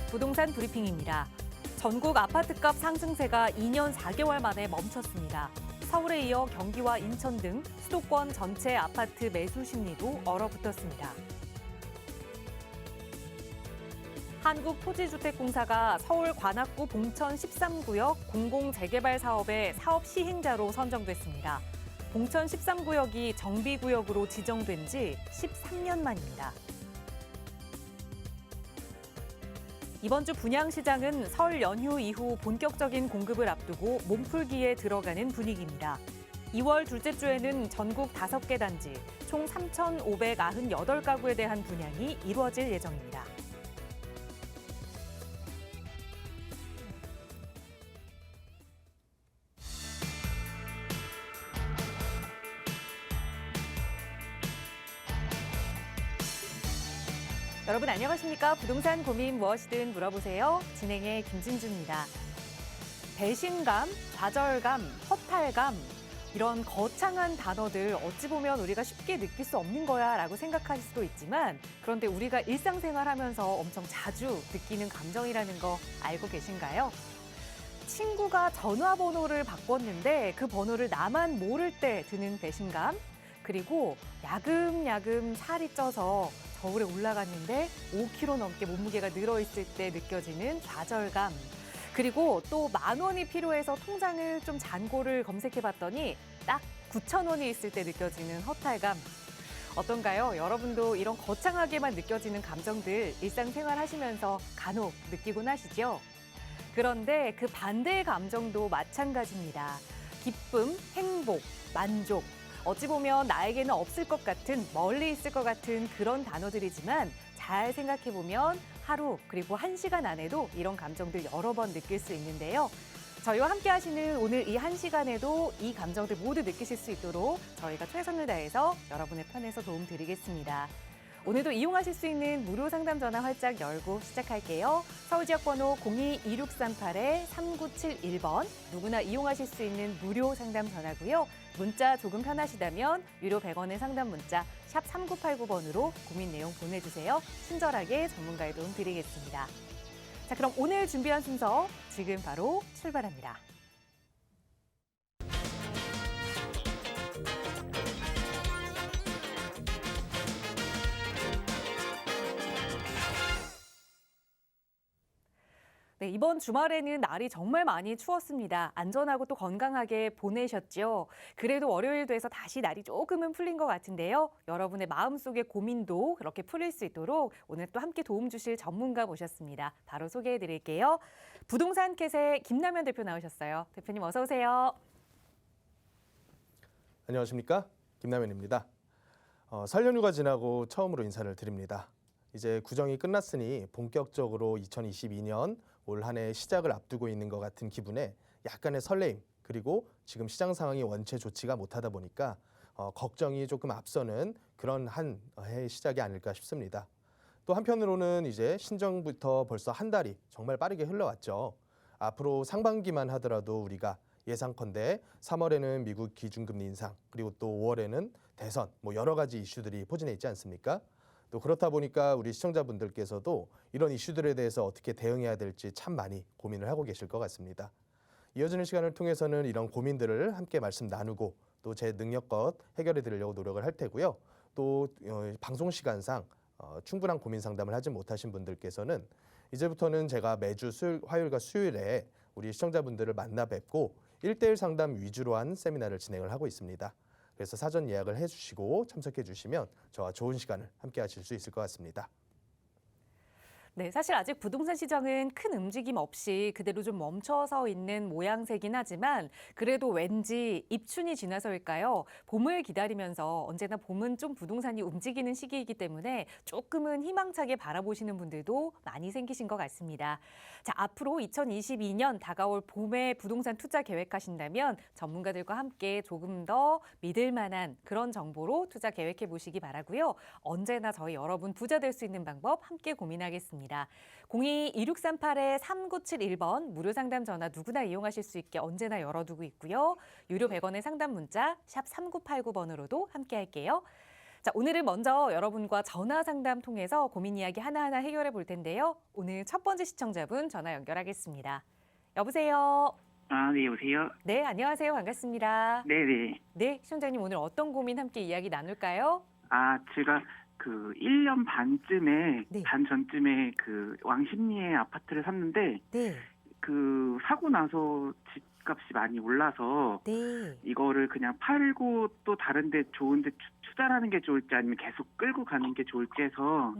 부동산 브리핑입니다. 전국 아파트값 상승세가 2년 4개월 만에 멈췄습니다. 서울에 이어 경기와 인천 등 수도권 전체 아파트 매수 심리도 얼어붙었습니다. 한국토지주택공사가 서울 관악구 봉천 13구역 공공재개발 사업의 사업 시행자로 선정됐습니다. 봉천 13구역이 정비구역으로 지정된 지 13년 만입니다. 이번 주 분양시장은 설 연휴 이후 본격적인 공급을 앞두고 몸풀기에 들어가는 분위기입니다. 2월 둘째 주에는 전국 5개 단지, 총 3,598가구에 대한 분양이 이루어질 예정입니다. 여러분 안녕하십니까? 부동산 고민 무엇이든 물어보세요. 진행의 김진주입니다. 배신감, 좌절감, 허탈감 이런 거창한 단어들 어찌 보면 우리가 쉽게 느낄 수 없는 거야 라고 생각하실 수도 있지만 그런데 우리가 일상생활하면서 엄청 자주 느끼는 감정이라는 거 알고 계신가요? 친구가 전화번호를 바꿨는데 그 번호를 나만 모를 때 드는 배신감 그리고 야금야금 살이 쪄서 겨울에 올라갔는데 5kg 넘게 몸무게가 늘어있을 때 느껴지는 좌절감. 그리고 또 10,000원이 필요해서 통장을 좀 잔고를 검색해봤더니 딱 9,000원이 있을 때 느껴지는 허탈감. 어떤가요? 여러분도 이런 거창하게만 느껴지는 감정들 일상생활 하시면서 간혹 느끼곤 하시죠? 그런데 그 반대의 감정도 마찬가지입니다. 기쁨, 행복, 만족. 어찌 보면 나에게는 없을 것 같은, 멀리 있을 것 같은 그런 단어들이지만 잘 생각해보면 하루 그리고 1시간 안에도 이런 감정들 여러 번 느낄 수 있는데요. 저희와 함께 하시는 오늘 이 1시간에도 이 감정들 모두 느끼실 수 있도록 저희가 최선을 다해서 여러분의 편에서 도움 드리겠습니다. 오늘도 이용하실 수 있는 무료 상담 전화 활짝 열고 시작할게요. 서울 지역 번호 02-2638-3971번 누구나 이용하실 수 있는 무료 상담 전화고요. 문자 조금 편하시다면 유료 100원의 상담 문자 샵 3989번으로 고민 내용 보내주세요. 친절하게 전문가의 도움 드리겠습니다. 자, 그럼 오늘 준비한 순서 지금 바로 출발합니다. 네, 이번 주말에는 날이 정말 많이 추웠습니다. 안전하고 또 건강하게 보내셨죠? 그래도 월요일 돼서 다시 날이 조금은 풀린 것 같은데요. 여러분의 마음속의 고민도 그렇게 풀릴 수 있도록 오늘 또 함께 도움 주실 전문가 모셨습니다. 바로 소개해 드릴게요. 부동산 캣의 김남현 대표 나오셨어요. 대표님 어서 오세요. 안녕하십니까? 김남현입니다. 설 연휴가 지나고 처음으로 인사를 드립니다. 이제 구정이 끝났으니 본격적으로 2022년 올 한 해 시작을 앞두고 있는 것 같은 기분에 약간의 설레임 그리고 지금 시장 상황이 원체 좋지가 못하다 보니까 걱정이 조금 앞서는 그런 한 해의 시작이 아닐까 싶습니다. 또 한편으로는 이제 신정부터 벌써 한 달이 정말 빠르게 흘러왔죠. 앞으로 상반기만 하더라도 우리가 예상컨대 3월에는 미국 기준금리 인상 그리고 또 5월에는 대선 여러 가지 이슈들이 포진해 있지 않습니까? 또 그렇다 보니까 우리 시청자분들께서도 이런 이슈들에 대해서 어떻게 대응해야 될지 참 많이 고민을 하고 계실 것 같습니다. 이어지는 시간을 통해서는 이런 고민들을 함께 말씀 나누고 또 제 능력껏 해결해 드리려고 노력을 할 테고요. 또 방송 시간상 충분한 고민 상담을 하지 못하신 분들께서는 이제부터는 제가 매주 화요일과 수요일에 우리 시청자분들을 만나 뵙고 1:1 상담 위주로 한 세미나를 진행을 하고 있습니다. 그래서 사전 예약을 해주시고 참석해 주시면 저와 좋은 시간을 함께 하실 수 있을 것 같습니다. 네, 사실 아직 부동산 시장은 큰 움직임 없이 그대로 좀 멈춰서 있는 모양새긴 하지만 그래도 왠지 입춘이 지나서일까요? 봄을 기다리면서 언제나 봄은 좀 부동산이 움직이는 시기이기 때문에 조금은 희망차게 바라보시는 분들도 많이 생기신 것 같습니다. 자, 앞으로 2022년 다가올 봄에 부동산 투자 계획하신다면 전문가들과 함께 조금 더 믿을 만한 그런 정보로 투자 계획해 보시기 바라고요. 언제나 저희 여러분 부자 될 수 있는 방법 함께 고민하겠습니다. 02-2638-3971번 무료 상담 전화 누구나 이용하실 수 있게 언제나 열어두고 있고요. 유료 100원의 상담 문자 샵 3989번으로도 함께 할게요. 자, 오늘은 먼저 여러분과 전화 상담 통해서 고민 이야기 하나하나 해결해 볼 텐데요. 오늘 첫 번째 시청자분 전화 연결하겠습니다. 여보세요. 네, 여보세요? 네, 안녕하세요. 반갑습니다. 네네. 네, 시청자님 오늘 어떤 고민 함께 이야기 나눌까요? 제가 1년 반쯤에, 네. 반 전쯤에 왕십리에 아파트를 샀는데, 네, 사고 나서 집값이 많이 올라서, 네. 이거를 그냥 팔고 또 다른데 좋은데 투자하는 게 좋을지 아니면 계속 끌고 가는 게 좋을지 해서,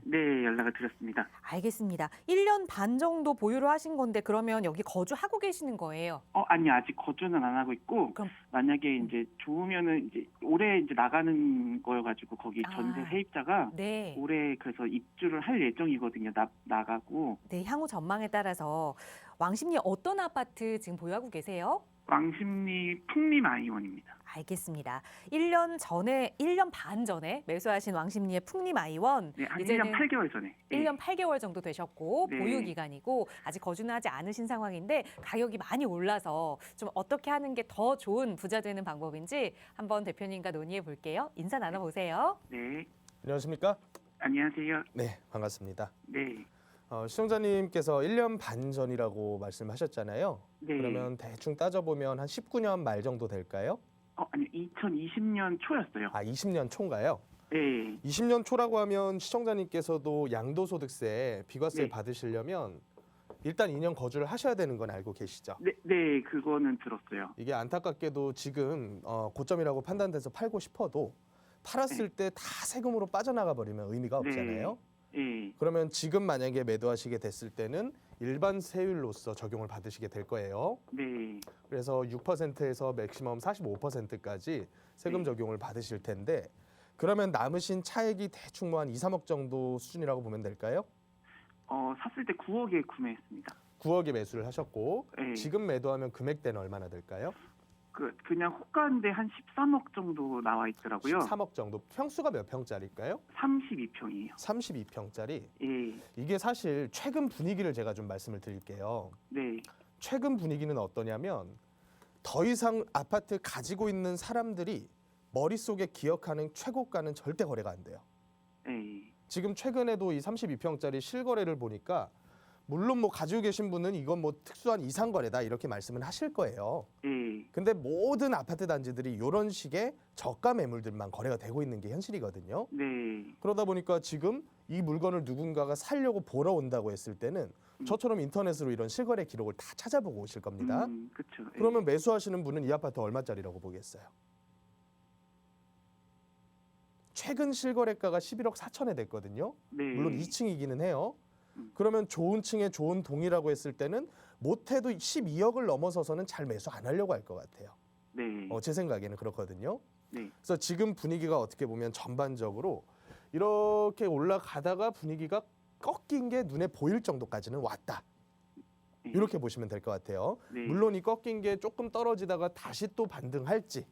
네, 연락을 드렸습니다. 알겠습니다. 1년 반 정도 보유를 하신 건데 그러면 여기 거주하고 계시는 거예요? 아니, 아직 거주는 안 하고 있고, 그럼 만약에 이제 좋으면은 이제 올해 이제 나가는 거여가지고, 거기 전세 아. 세입자가, 네. 올해 그래서 입주를 할 예정이거든요. 나가고. 네, 향후 전망에 따라서 왕십리 어떤 아파트 지금 보유하고 계세요? 왕십리 풍림아이원입니다. 알겠습니다. 1년 반 전에 매수하신 왕십리의 풍림 아이원. 네, 한 이제는 1년 8개월 전에. 네. 1년 8개월 정도 되셨고 네. 보유 기간이고 아직 거주는 하지 않으신 상황인데 가격이 많이 올라서 좀 어떻게 하는 게 더 좋은 부자 되는 방법인지 한번 대표님과 논의해 볼게요. 인사 나눠보세요. 네. 안녕하십니까? 안녕하세요. 네, 반갑습니다. 네. 시청자님께서 1년 반 전이라고 말씀하셨잖아요. 네. 그러면 대충 따져보면 한 19년 말 정도 될까요? 아니 2020년 초였어요. 20년 초인가요? 네. 20년 초라고 하면 시청자님께서도 양도소득세, 비과세 네. 받으시려면 일단 2년 거주를 하셔야 되는 건 알고 계시죠? 네, 그거는 들었어요. 이게 안타깝게도 지금 고점이라고 판단돼서 팔고 싶어도 팔았을 때 다 세금으로 빠져나가 버리면 의미가 네. 없잖아요. 네. 그러면 지금 만약에 매도하시게 됐을 때는 일반 세율로서 적용을 받으시게 될 거예요. 네. 그래서 6%에서 맥시멈 45%까지 세금 네. 적용을 받으실 텐데 그러면 남으신 차액이 대충 뭐 한 2, 3억 정도 수준이라고 보면 될까요? 샀을 때 9억에 구매했습니다. 9억에 매수를 하셨고 네. 지금 매도하면 금액대는 얼마나 될까요? 그냥 호가인데 한 13억 정도 나와 있더라고요. 13억 정도. 평수가 몇 평짜리일까요? 32평이에요. 32평짜리. 예. 이게 사실 최근 분위기를 제가 좀 말씀을 드릴게요. 네. 최근 분위기는 어떠냐면 더 이상 아파트 가지고 있는 사람들이 머릿속에 기억하는 최고가는 절대 거래가 안 돼요. 예. 지금 최근에도 이 32평짜리 실거래를 보니까 물론 뭐 가지고 계신 분은 이건 뭐 특수한 이상 거래다 이렇게 말씀을 하실 거예요. 예. 근데 모든 아파트 단지들이 이런 식의 저가 매물들만 거래가 되고 있는 게 현실이거든요. 네. 그러다 보니까 지금 이 물건을 누군가가 살려고 보러 온다고 했을 때는 저처럼 인터넷으로 이런 실거래 기록을 다 찾아보고 오실 겁니다. 그렇죠. 그러면 매수하시는 분은 이 아파트 얼마짜리라고 보겠어요? 최근 실거래가가 11억 4천에 됐거든요. 네. 물론 2층이기는 해요. 그러면 좋은 층에 좋은 동이라고 했을 때는 못해도 12억을 넘어서서는 잘 매수 안 하려고 할 것 같아요. 네. 제 생각에는 그렇거든요. 네. 그래서 지금 분위기가 어떻게 보면 전반적으로 이렇게 올라가다가 분위기가 꺾인 게 눈에 보일 정도까지는 왔다. 네. 이렇게 보시면 될 것 같아요. 네. 물론 이 꺾인 게 조금 떨어지다가 다시 또 반등할지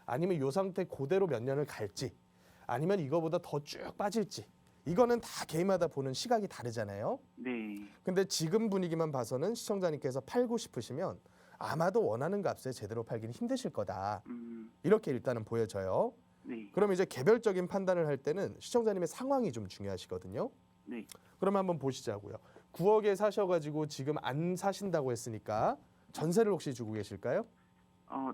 아니면 이 상태 그대로 몇 년을 갈지 아니면 이거보다 더 쭉 빠질지 이거는 다 개인마다 보는 시각이 다르잖아요. 네. 근데 지금 분위기만 봐서는 시청자님께서 팔고 싶으시면 아마도 원하는 값에 제대로 팔기는 힘드실 거다. 이렇게 일단은 보여져요. 네. 그럼 이제 개별적인 판단을 할 때는 시청자님의 상황이 좀 중요하시거든요. 네. 그럼 한번 보시자고요. 9억에 사셔가지고 지금 안 사신다고 했으니까 전세를 혹시 주고 계실까요?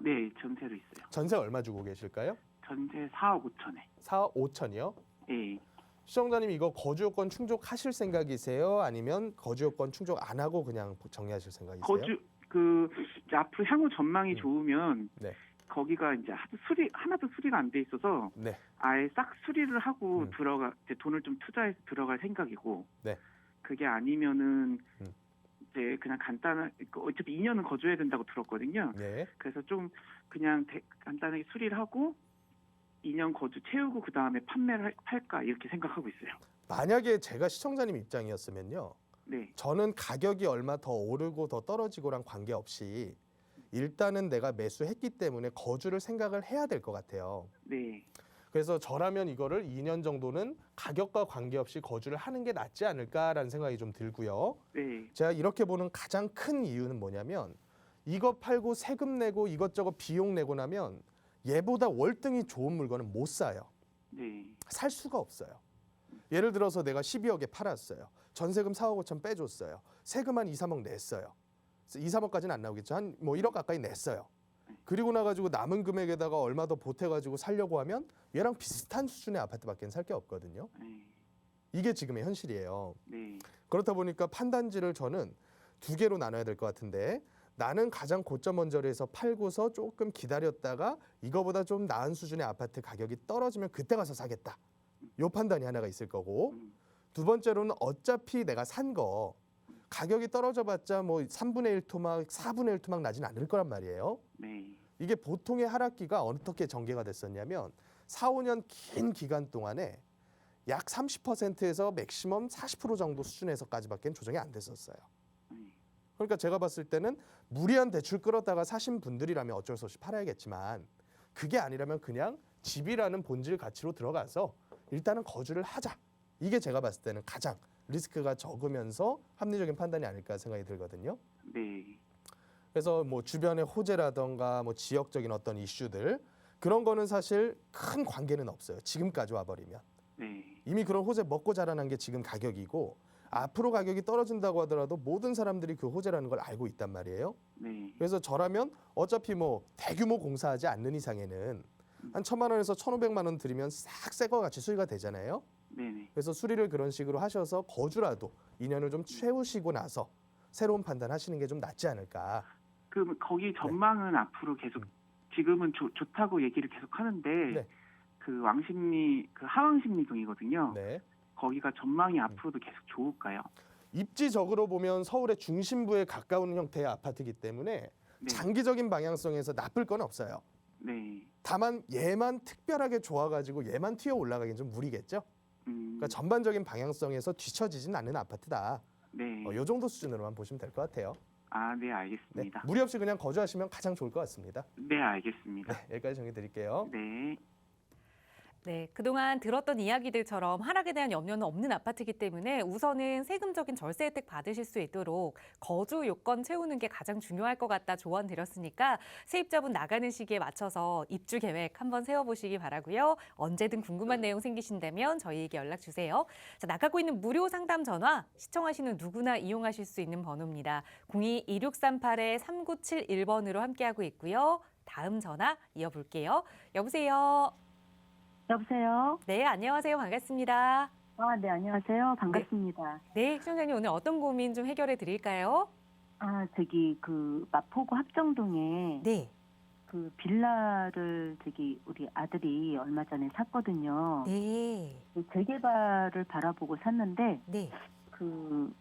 네, 전세로 있어요. 전세 얼마 주고 계실까요? 전세 4억 5천에. 4억 5천이요? 예. 시청자님 이거 거주 요건 충족하실 생각이세요? 아니면 거주 요건 충족 안 하고 그냥 정리하실 생각이세요? 이제 앞으로 향후 전망이 좋으면 네. 거기가 이제 하나도 수리가 안 돼 있어서 네. 아예 싹 수리를 하고 음. 이제 돈을 좀 투자해서 들어갈 생각이고. 네. 그게 아니면은 이제 그냥 어차피 2년은 거주해야 된다고 들었거든요. 네. 그래서 좀 그냥 간단하게 수리를 하고 2년 거주 채우고 그 다음에 판매를 할까 이렇게 생각하고 있어요. 만약에 제가 시청자님 입장이었으면요. 네. 저는 가격이 얼마 더 오르고 더 떨어지고랑 관계없이 일단은 내가 매수했기 때문에 거주를 생각을 해야 될 것 같아요. 네. 그래서 저라면 이거를 2년 정도는 가격과 관계없이 거주를 하는 게 낫지 않을까라는 생각이 좀 들고요. 네. 제가 이렇게 보는 가장 큰 이유는 뭐냐면 이거 팔고 세금 내고 이것저것 비용 내고 나면 얘보다 월등히 좋은 물건은 못 사요. 네. 살 수가 없어요. 예를 들어서 내가 12억에 팔았어요. 전세금 4억 5천 빼줬어요. 세금 한 2, 3억 냈어요. 2, 3억까지는 안 나오겠죠. 한 뭐 1억 가까이 냈어요. 그리고 나가지고 남은 금액에다가 얼마 더 보태가지고 살려고 하면 얘랑 비슷한 수준의 아파트밖에 살 게 없거든요. 네. 이게 지금의 현실이에요. 네. 그렇다 보니까 판단지를 저는 두 개로 나눠야 될 것 같은데, 나는 가장 고점 언저리에서 팔고서 조금 기다렸다가 이거보다 좀 나은 수준의 아파트 가격이 떨어지면 그때 가서 사겠다. 요 판단이 하나가 있을 거고, 두 번째로는 어차피 내가 산 거 가격이 떨어져 봤자 뭐 3분의 1 토막, 4분의 1 토막 나진 않을 거란 말이에요. 네. 이게 보통의 하락기가 어떻게 전개가 됐었냐면 4, 5년 긴 기간 동안에 약 30%에서 맥시멈 40% 정도 수준에서까지밖에 조정이 안 됐었어요. 그러니까 제가 봤을 때는 무리한 대출 끌었다가 사신 분들이라면 어쩔 수 없이 팔아야겠지만, 그게 아니라면 그냥 집이라는 본질 가치로 들어가서 일단은 거주를 하자. 이게 제가 봤을 때는 가장 리스크가 적으면서 합리적인 판단이 아닐까 생각이 들거든요. 네. 그래서 뭐 주변의 호재라던가 뭐 지역적인 어떤 이슈들, 그런 거는 사실 큰 관계는 없어요. 지금까지 와버리면. 네. 이미 그런 호재 먹고 자라난 게 지금 가격이고, 앞으로 가격이 떨어진다고 하더라도 모든 사람들이 그 호재라는 걸 알고 있단 말이에요. 네. 그래서 저라면 어차피 뭐 대규모 공사하지 않는 이상에는 한 1,000만 원에서 1,500만 원 들이면 싹 새 거 같이 수리가 되잖아요. 네. 그래서 수리를 그런 식으로 하셔서 거주라도 2년을 좀 채우시고 나서 새로운 판단하시는 게 좀 낫지 않을까. 그럼 거기 전망은 앞으로 계속 지금은 좋다고 얘기를 계속 하는데 네. 그 왕십리 그 하왕십리동이거든요. 네. 거기가 전망이 앞으로도 계속 좋을까요? 입지적으로 보면 서울의 중심부에 가까운 형태의 아파트이기 때문에 네. 장기적인 방향성에서 나쁠 건 없어요. 네. 다만 얘만 특별하게 좋아가지고 얘만 튀어 올라가긴 좀 무리겠죠. 그러니까 전반적인 방향성에서 뒤처지진 않는 아파트다. 네. 요 정도 수준으로만 보시면 될 것 같아요. 아, 네, 네. 알겠습니다. 무리 없이 그냥 거주하시면 가장 좋을 것 같습니다. 네, 알겠습니다. 네, 여기까지 정리 드릴게요. 네. 네, 그동안 들었던 이야기들처럼 하락에 대한 염려는 없는 아파트이기 때문에 우선은 세금적인 절세 혜택 받으실 수 있도록 거주 요건 채우는 게 가장 중요할 것 같다 조언 드렸으니까 세입자분 나가는 시기에 맞춰서 입주 계획 한번 세워보시기 바라고요. 언제든 궁금한 내용 생기신다면 저희에게 연락 주세요. 자, 나가고 있는 무료 상담 전화 시청하시는 누구나 이용하실 수 있는 번호입니다. 02-2638-3971번으로 함께하고 있고요. 다음 전화 이어볼게요. 여보세요. 여보세요? 네, 안녕하세요. 반갑습니다. 아, 네, 안녕하세요. 반갑습니다. 네, 시청자님 오늘 어떤 고민 좀 해결해 드릴까요? 아, 그 마포구 합정동에 네. 그 빌라를 우리 아들이 얼마 전에 샀거든요. 네. 그 재개발을 바라보고 샀는데 네. 그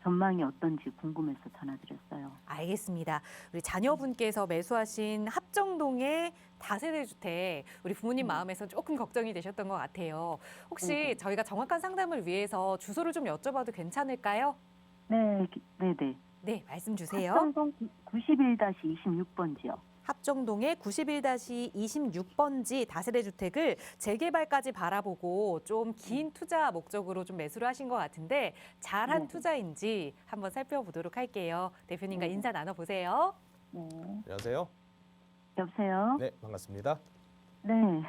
전망이 어떤지 궁금해서 전화드렸어요. 알겠습니다. 우리 자녀분께서 매수하신 합정동의 다세대 주택, 우리 부모님 마음에서 조금 걱정이 되셨던 것 같아요. 혹시 저희가 정확한 상담을 위해서 주소를 좀 여쭤봐도 괜찮을까요? 네, 네. 네, 말씀 주세요. 합정동 91-26번지요. 합정동의 91-26번지 다세대 주택을 재개발까지 바라보고 좀 긴 투자 목적으로 좀 매수를 하신 것 같은데 잘한 네. 투자인지 한번 살펴보도록 할게요. 대표님과 네. 인사 나눠보세요. 네. 안녕하세요. 여보세요? 네, 반갑습니다. 네. 네,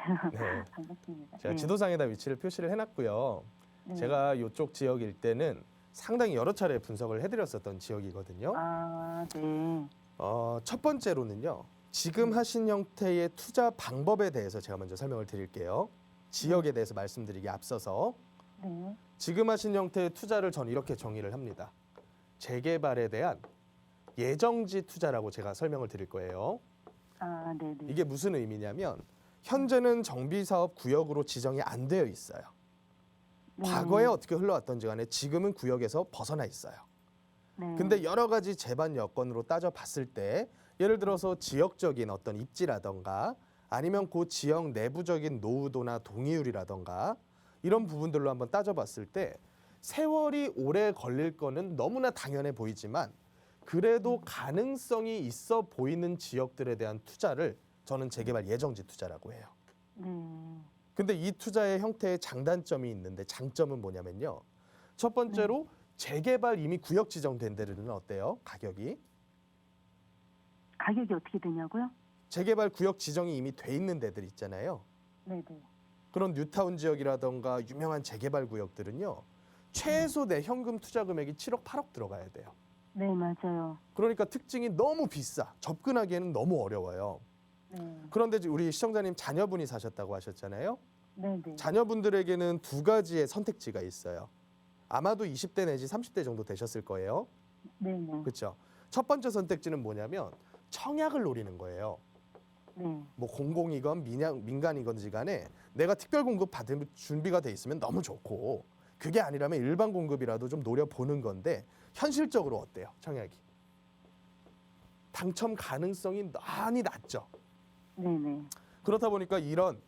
반갑습니다. 제가 네. 지도상에다 위치를 표시를 해놨고요. 네. 제가 이쪽 지역일 때는 상당히 여러 차례 분석을 해드렸었던 지역이거든요. 아, 네. 첫 번째로는요. 지금 하신 형태의 투자 방법에 대해서 제가 먼저 설명을 드릴게요. 지역에 대해서 말씀드리기 앞서서 네. 지금 하신 형태의 투자를 저는 이렇게 정의를 합니다. 재개발에 대한 예정지 투자라고 제가 설명을 드릴 거예요. 아, 네네. 이게 무슨 의미냐면 현재는 정비사업 구역으로 지정이 안 되어 있어요. 과거에 어떻게 흘러왔던지 간에 지금은 구역에서 벗어나 있어요. 네. 근데 여러 가지 제반 여건으로 따져봤을 때 예를 들어서 지역적인 어떤 입지라던가 아니면 그 지역 내부적인 노후도나 동의율이라던가 이런 부분들로 한번 따져봤을 때 세월이 오래 걸릴 거는 너무나 당연해 보이지만 그래도 가능성이 있어 보이는 지역들에 대한 투자를 저는 재개발 예정지 투자라고 해요. 네. 근데 이 투자의 형태의 장단점이 있는데 장점은 뭐냐면요. 첫 번째로 재개발 이미 구역 지정된 데는 어때요? 가격이? 가격이 어떻게 되냐고요? 재개발 구역 지정이 이미 돼 있는 데들 있잖아요. 네네. 그런 뉴타운 지역이라던가 유명한 재개발 구역들은요. 최소 내 현금 투자 금액이 7억, 8억 들어가야 돼요. 네, 맞아요. 그러니까 특징이 너무 비싸. 접근하기에는 너무 어려워요. 네. 그런데 우리 시청자님 자녀분이 사셨다고 하셨잖아요. 네, 네. 자녀분들에게는 두 가지의 선택지가 있어요. 아마도 20대 내지 30대 정도 되셨을 거예요. 네, 네. 그렇죠? 첫 번째 선택지는 뭐냐면 청약을 노리는 거예요. 네. 뭐 공공이건 민간이건지 간에 내가 특별 공급 받을 준비가 돼 있으면 너무 좋고 그게 아니라면 일반 공급이라도 좀 노려보는 건데 현실적으로 어때요? 청약이. 당첨 가능성이 많이 낮죠. 네, 네. 그렇다 보니까 이런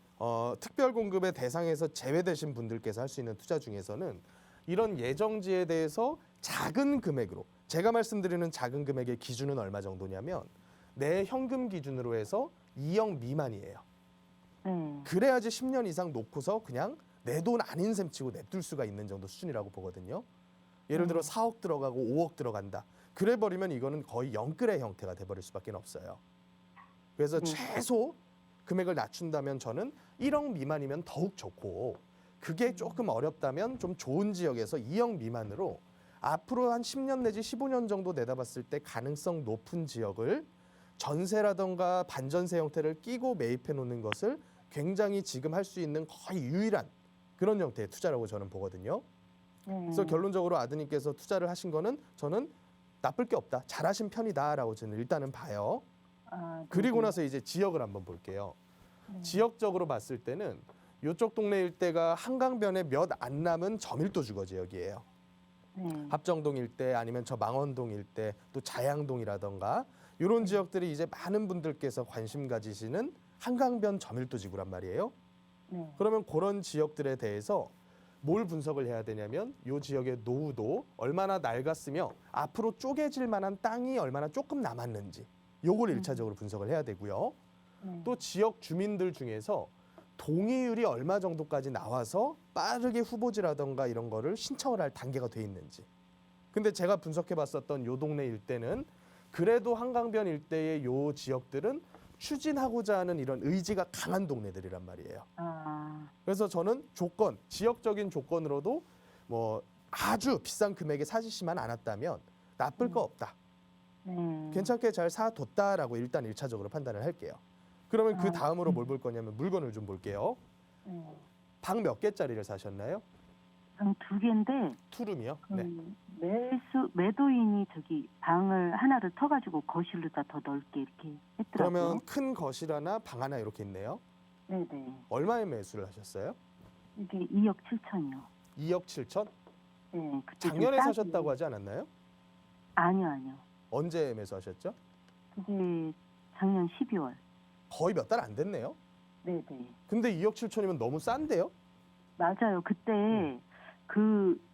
특별 공급의 대상에서 제외되신 분들께서 할 수 있는 투자 중에서는 이런 예정지에 대해서 작은 금액으로 제가 말씀드리는 작은 금액의 기준은 얼마 정도냐면 내 현금 기준으로 해서 2억 미만이에요. 네. 그래야지 10년 이상 놓고서 그냥 내 돈 아닌 셈 치고 냅둘 수가 있는 정도 수준이라고 보거든요. 예를 들어 4억 들어가고 5억 들어간다. 그래 버리면 이거는 거의 영끌의 형태가 돼버릴 수밖에 없어요. 그래서 최소 금액을 낮춘다면 저는 1억 미만이면 더욱 좋고 그게 조금 어렵다면 좀 좋은 지역에서 2억 미만으로 앞으로 한 10년 내지 15년 정도 내다봤을 때 가능성 높은 지역을 전세라던가 반전세 형태를 끼고 매입해 놓는 것을 굉장히 지금 할 수 있는 거의 유일한 그런 형태의 투자라고 저는 보거든요. 그래서 결론적으로 아드님께서 투자를 하신 거는 저는 나쁠 게 없다. 잘하신 편이다라고 저는 일단은 봐요. 아, 네, 그리고 네. 나서 이제 지역을 한번 볼게요. 네. 지역적으로 봤을 때는 이쪽 동네 일대가 한강변에 몇 안 남은 저밀도 주거 지역이에요. 네. 합정동 일대 아니면 저 망원동 일대 또 자양동이라던가 이런 지역들이 이제 많은 분들께서 관심 가지시는 한강변 저밀도 지구란 말이에요. 네. 그러면 그런 지역들에 대해서 뭘 분석을 해야 되냐면 이 지역의 노후도 얼마나 낡았으며 앞으로 쪼개질 만한 땅이 얼마나 조금 남았는지 요걸 일차적으로 분석을 해야 되고요. 네. 또 지역 주민들 중에서 동의율이 얼마 정도까지 나와서 빠르게 후보지라던가 이런 거를 신청을 할 단계가 돼 있는지. 근데 제가 분석해 봤었던 요 동네 일대는 그래도 한강변 일대의 요 지역들은 추진하고자 하는 이런 의지가 강한 동네들이란 말이에요. 아, 그래서 저는 조건, 지역적인 조건으로도 뭐 아주 비싼 금액에 사시지만 않았다면 나쁠 거 없다. 네. 괜찮게 잘 사뒀다라고 일단 1차적으로 판단을 할게요. 그러면 그 다음으로 뭘 볼 거냐면 물건을 좀 볼게요. 네. 방 몇 개짜리를 사셨나요? 방 2개인데 투룸이요? 네. 매도인이 저기 방을 하나를 터가지고 거실로다 더 넓게 이렇게 했더라고요. 그러면 큰 거실 하나, 방 하나 이렇게 있네요. 네네. 얼마에 매수를 하셨어요? 이게 2억 7천이요. 2억 7천? 네. 그때 좀 작년에 싸게- 사셨다고 하지 않았나요? 아니요. 언제 매수하셨죠? 그게 작년 12월. 거의 몇 달 안 됐네요. 네네. 근데 2억 7천이면 너무 싼데요? 맞아요. 그때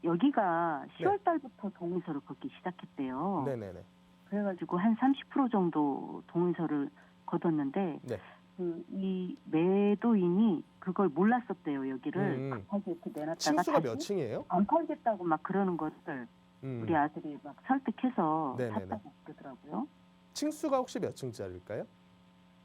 여기가 10월 달부터 동의서를 걷기 시작했대요. 네네네. 그래가지고 한 30% 정도 동의서를 걷었는데 네. 이 매도인이 그걸 몰랐었대요. 여기를 급하게 이렇게 내놨다가 층수가 다시 몇 층이에요? 안 팔겠다고 막 그러는 것을 우리 아들이 막 설득해서 네네네. 샀다고 그러더라고요. 층수가 혹시 몇 층짜리일까요?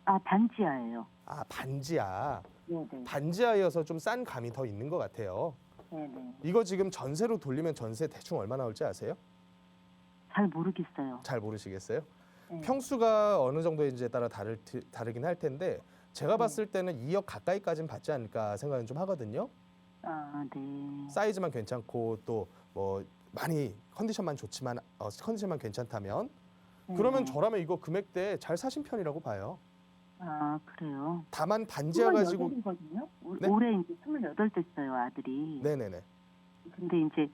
아, 반지하예요. 아, 반지하. 네네. 반지하여서 좀 싼 감이 더 있는 것 같아요. 네네. 이거 지금 전세로 돌리면 전세 대충 얼마 나올지 아세요? 잘 모르겠어요. 잘 모르시겠어요? 네. 평수가 어느 정도인지에 따라 다르긴 할 텐데 제가 봤을 때는 2억 가까이까지는 받지 않을까 생각은 좀 하거든요. 아, 네. 사이즈만 괜찮고 또 뭐 많이 컨디션만 좋지만 컨디션만 괜찮다면 그러면 네. 저라면 이거 금액대 잘 사신 편이라고 봐요. 아, 그래요. 다만 반지하 가지고 28이거든요. 네? 올해 이제 28 됐어요, 아들이. 네네네. 근데 이제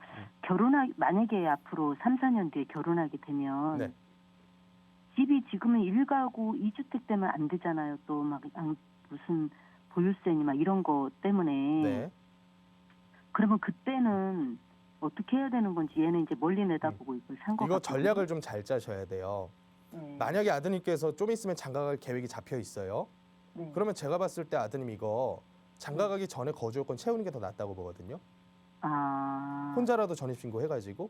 만약에 앞으로 3, 4년 뒤에 결혼하게 되면 네. 집이 지금은 1가구 2주택 되면 안 되잖아요. 또 막 무슨 보유세니 막 이런 거 때문에. 네. 그러면 그때는 어떻게 해야 되는 건지 얘는 이제 멀리 내다보고 이걸 산 거 이거 같거든요. 전략을 좀 잘 짜셔야 돼요. 네. 만약에 아드님께서 좀 있으면 장가갈 계획이 잡혀 있어요. 네. 그러면 제가 봤을 때 아드님 이거 장가가기 전에 거주 요건 채우는 게 더 낫다고 보거든요. 아. 혼자라도 전입신고 해가지고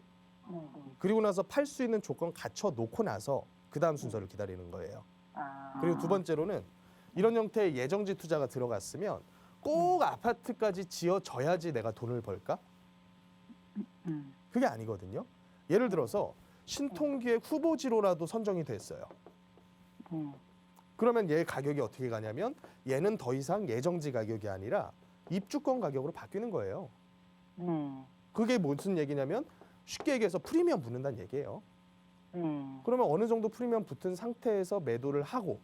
네, 네. 그리고 나서 팔 수 있는 조건 갖춰 놓고 나서 그 다음 순서를 기다리는 거예요. 아. 그리고 두 번째로는 이런 형태의 예정지 투자가 들어갔으면 꼭 아파트까지 지어져야지 내가 돈을 벌까? 그게 아니거든요. 예를 들어서 신통기획 후보지로라도 선정이 됐어요. 그러면 얘 가격이 어떻게 가냐면 얘는 더 이상 예정지 가격이 아니라 입주권 가격으로 바뀌는 거예요. 그게 무슨 얘기냐면 쉽게 얘기해서 프리미엄 붙는다는 얘기예요. 그러면 어느 정도 프리미엄 붙은 상태에서 매도를 하고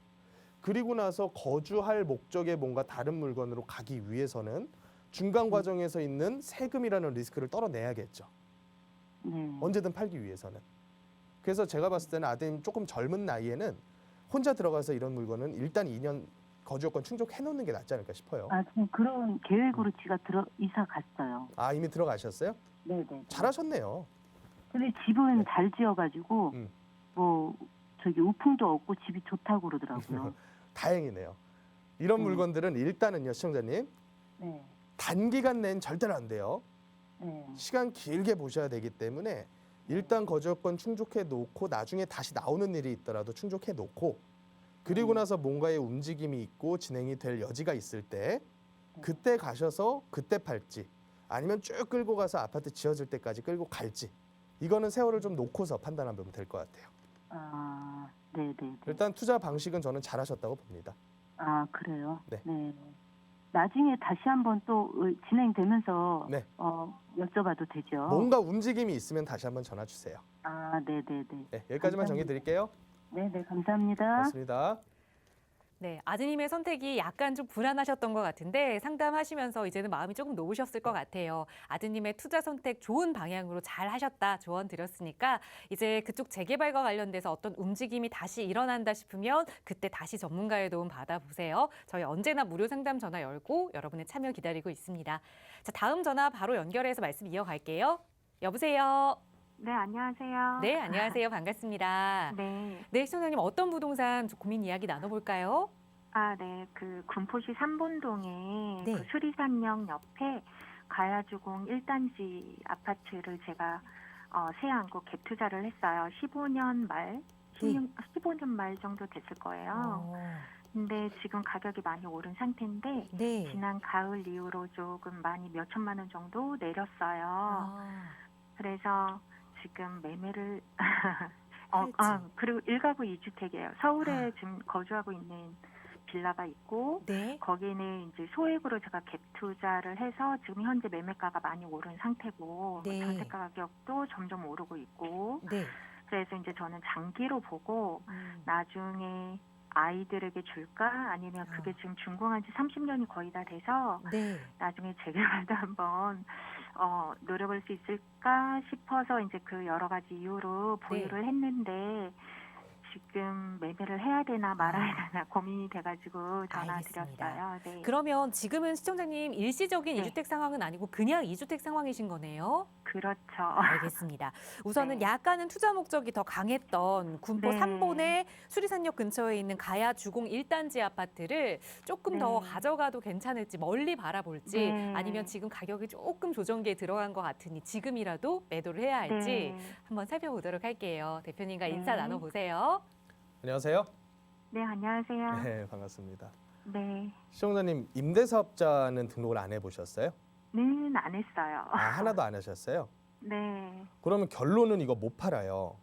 그리고 나서 거주할 목적의 뭔가 다른 물건으로 가기 위해서는 중간 과정에서 있는 세금이라는 리스크를 떨어내야겠죠. 언제든 팔기 위해서는. 그래서 제가 봤을 때는 아드님 조금 젊은 나이에는 혼자 들어가서 이런 물건은 일단 2년 거주요건 충족해 놓는 게 낫지 않을까 싶어요. 아, 지금 그런 계획으로 지가 이사 갔어요. 아, 이미 들어가셨어요? 네네. 잘하셨네요. 근데 집은 네. 잘 지어가지고 뭐 저기 우풍도 없고 집이 좋다고 그러더라고요. 다행이네요. 이런 물건들은 일단은요, 시청자님. 단기간 내엔 절대로 안 돼요. 시간 길게 보셔야 되기 때문에 일단 거주요건 충족해 놓고 나중에 다시 나오는 일이 있더라도 충족해 놓고 그리고 나서 뭔가의 움직임이 있고 진행이 될 여지가 있을 때 그때 가셔서 그때 팔지 아니면 쭉 끌고 가서 아파트 지어질 때까지 끌고 갈지 이거는 세월을 좀 놓고서 판단하면 될 것 같아요. 아, 네네. 일단 투자 방식은 저는 잘하셨다고 봅니다. 아, 그래요? 네. 나중에 다시 한번 또 진행되면서 네. 여쭤봐도 되죠? 뭔가 움직임이 있으면 다시 한번 전화 주세요. 아, 네네네. 네, 여기까지만 정해 드릴게요. 네네, 감사합니다. 고맙습니다. 네, 아드님의 선택이 약간 좀 불안하셨던 것 같은데 상담하시면서 이제는 마음이 조금 놓으셨을 것 같아요. 아드님의 투자 선택 좋은 방향으로 잘 하셨다 조언 드렸으니까 이제 그쪽 재개발과 관련돼서 어떤 움직임이 다시 일어난다 싶으면 그때 다시 전문가의 도움 받아보세요. 저희 언제나 무료 상담 전화 열고 여러분의 참여 기다리고 있습니다. 자, 다음 전화 바로 연결해서 말씀 이어갈게요. 여보세요. 네, 안녕하세요. 네, 안녕하세요. 반갑습니다. 네. 네, 시청자님 어떤 부동산 고민 이야기 나눠볼까요? 아, 네. 그 군포시 삼본동에 네. 그 수리산역 옆에 가야주공 1단지 아파트를 제가 세안고 갭 투자를 했어요. 15년 말, 15년 말 정도 됐을 거예요. 근데 지금 가격이 많이 오른 상태인데 네. 지난 가을 이후로 조금 많이 몇 천만 원 정도 내렸어요. 그래서 지금 매매를 그리고 1가구 2주택이에요. 서울에 지금 거주하고 있는 빌라가 있고 네. 거기는 이제 소액으로 제가 갭 투자를 해서 지금 현재 매매가가 많이 오른 상태고 네. 전세가 가격도 점점 오르고 있고 네. 그래서 이제 저는 장기로 보고 나중에 아이들에게 줄까 아니면 그게 지금 준공한 지 30년이 거의 다 돼서 네. 나중에 재개발도 한번 노려볼 수 있을까 싶어서 이제 그 여러 가지 이유로 보유를 했는데 지금 매매를 해야 되나 말아야 되나 고민이 돼가지고 전화드렸어요. 네. 그러면 지금은 시청자님 일시적인 네. 2주택 상황은 아니고 그냥 2주택 상황이신 거네요? 그렇죠. 알겠습니다. 우선은 네. 약간은 투자 목적이 더 강했던 군포 네. 3본의 수리산역 근처에 있는 가야 주공 1단지 아파트를 조금 더 네. 가져가도 괜찮을지 멀리 바라볼지 네. 아니면 지금 가격이 조금 조정기에 들어간 것 같으니 지금이라도 매도를 해야 할지 네. 한번 살펴보도록 할게요. 대표님과 네. 인사 나눠보세요. 안녕하세요. 네, 안녕하세요. 네, 반갑습니다. 네. 시청자님 임대사업자는 등록을 안 해보셨어요? 네, 안 했어요. 아, 하나도 안 하셨어요? 네. 그러면 결론은 이거 못 팔아요.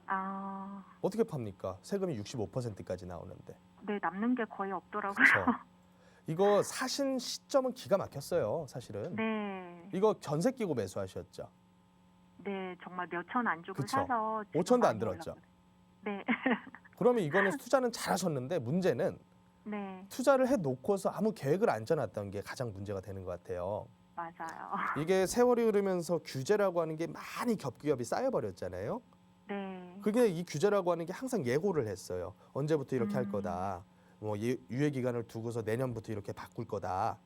아, 어떻게 팝니까? 세금이 65%까지 나오는데. 네, 남는 게 거의 없더라고요. 그렇죠. 이거 사신 시점은 기가 막혔어요, 사실은. 네. 이거 전세 끼고 매수하셨죠? 네, 정말 몇천 안 주고 그쵸. 사서 지금 5천도 안 많이 들었죠? 올랐거든요. 네. 그러면 이거는 투자는 잘하셨는데 문제는 네, 투자를 해놓고서 아무 계획을 안 짜놨던 게 가장 문제가 되는 것 같아요. 맞아요. 이게 세월이 흐르면서 규제라고 하는 게 많이 겹겹이 쌓여버렸잖아요. 네. 그게 이 규제라고 하는 게 항상 예고를 했어요. 언제부터 이렇게 할 거다. 뭐 유예 기간을 두고서 내년부터 이렇게 바꿀 거다.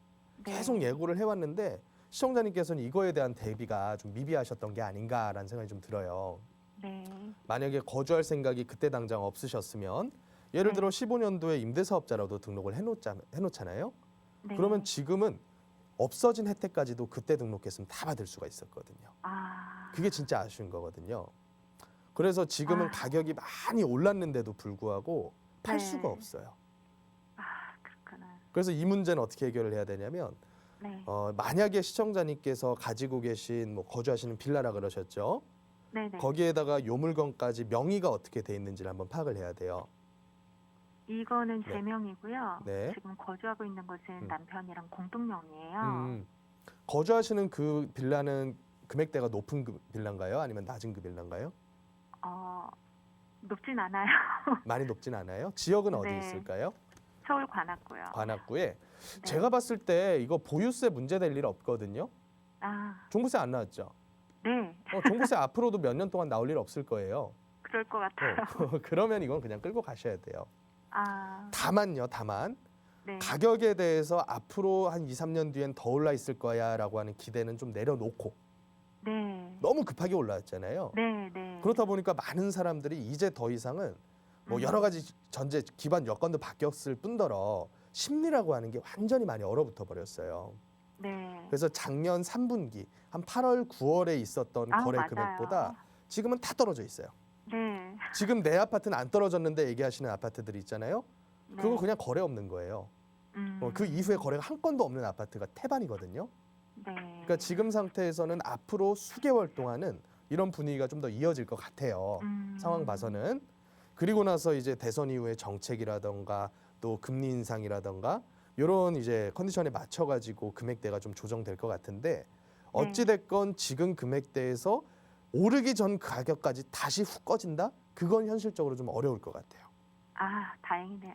네. 계속 예고를 해왔는데 시청자님께서는 이거에 대한 대비가 좀 미비하셨던 게 아닌가라는 생각이 좀 들어요. 네. 만약에 거주할 생각이 그때 당장 없으셨으면 예를 네. 들어 15년도에 임대사업자라도 등록을 해놓잖아요. 네. 그러면 지금은 없어진 혜택까지도 그때 등록했으면 다 받을 수가 있었거든요. 아, 그게 진짜 아쉬운 거거든요. 그래서 지금은 아. 가격이 많이 올랐는데도 불구하고 팔 네. 수가 없어요. 아, 그렇구나. 그래서 이 문제는 어떻게 해결을 해야 되냐면 네. 만약에 시청자님께서 가지고 계신 뭐 거주하시는 빌라라 그러셨죠? 네네. 거기에다가 요 물건까지 명의가 어떻게 돼 있는지를 한번 파악을 해야 돼요. 이거는 네. 제 명이고요. 네. 지금 거주하고 있는 곳은 남편이랑 공동 명의예요. 거주하시는 그 빌라는 금액대가 높은 빌라인가요? 아니면 낮은 그 빌라인가요? 높진 않아요. 많이 높진 않아요. 지역은 어디 네. 있을까요? 서울 관악구요. 관악구에. 네. 제가 봤을 때 이거 보유세 문제될 일 없거든요. 아, 종부세 안 나왔죠? 네. 종부세 앞으로도 몇 년 동안 나올 일 없을 거예요. 그럴 것 같아요. 그러면 이건 그냥 끌고 가셔야 돼요. 아, 다만 네. 가격에 대해서 앞으로 한 2, 3년 뒤엔 더 올라 있을 거야라고 하는 기대는 좀 내려놓고 네. 너무 급하게 올랐잖아요. 네, 네. 그렇다 보니까 많은 사람들이 이제 더 이상은 뭐 여러 가지 전제 기반 여건도 바뀌었을 뿐더러 심리라고 하는 게 완전히 많이 얼어붙어 버렸어요. 네. 그래서 작년 3분기 한 8월, 9월에 있었던 거래 맞아요. 금액보다 지금은 다 떨어져 있어요. 네. 지금 내 아파트는 안 떨어졌는데 얘기하시는 아파트들이 있잖아요. 네. 그거 그냥 거래 없는 거예요. 그 이후에 거래가 한 건도 없는 아파트가 태반이거든요. 네. 그러니까 지금 상태에서는 앞으로 수개월 동안은 이런 분위기가 좀 더 이어질 것 같아요. 상황 봐서는. 그리고 나서 이제 대선 이후의 정책이라던가 또 금리 인상이라던가 이런 이제 컨디션에 맞춰 가지고 금액대가 좀 조정될 것 같은데 어찌 됐건 지금 금액대에서 오르기 전 가격까지 다시 훅 꺼진다? 그건 현실적으로 좀 어려울 것 같아요. 아, 다행이네요.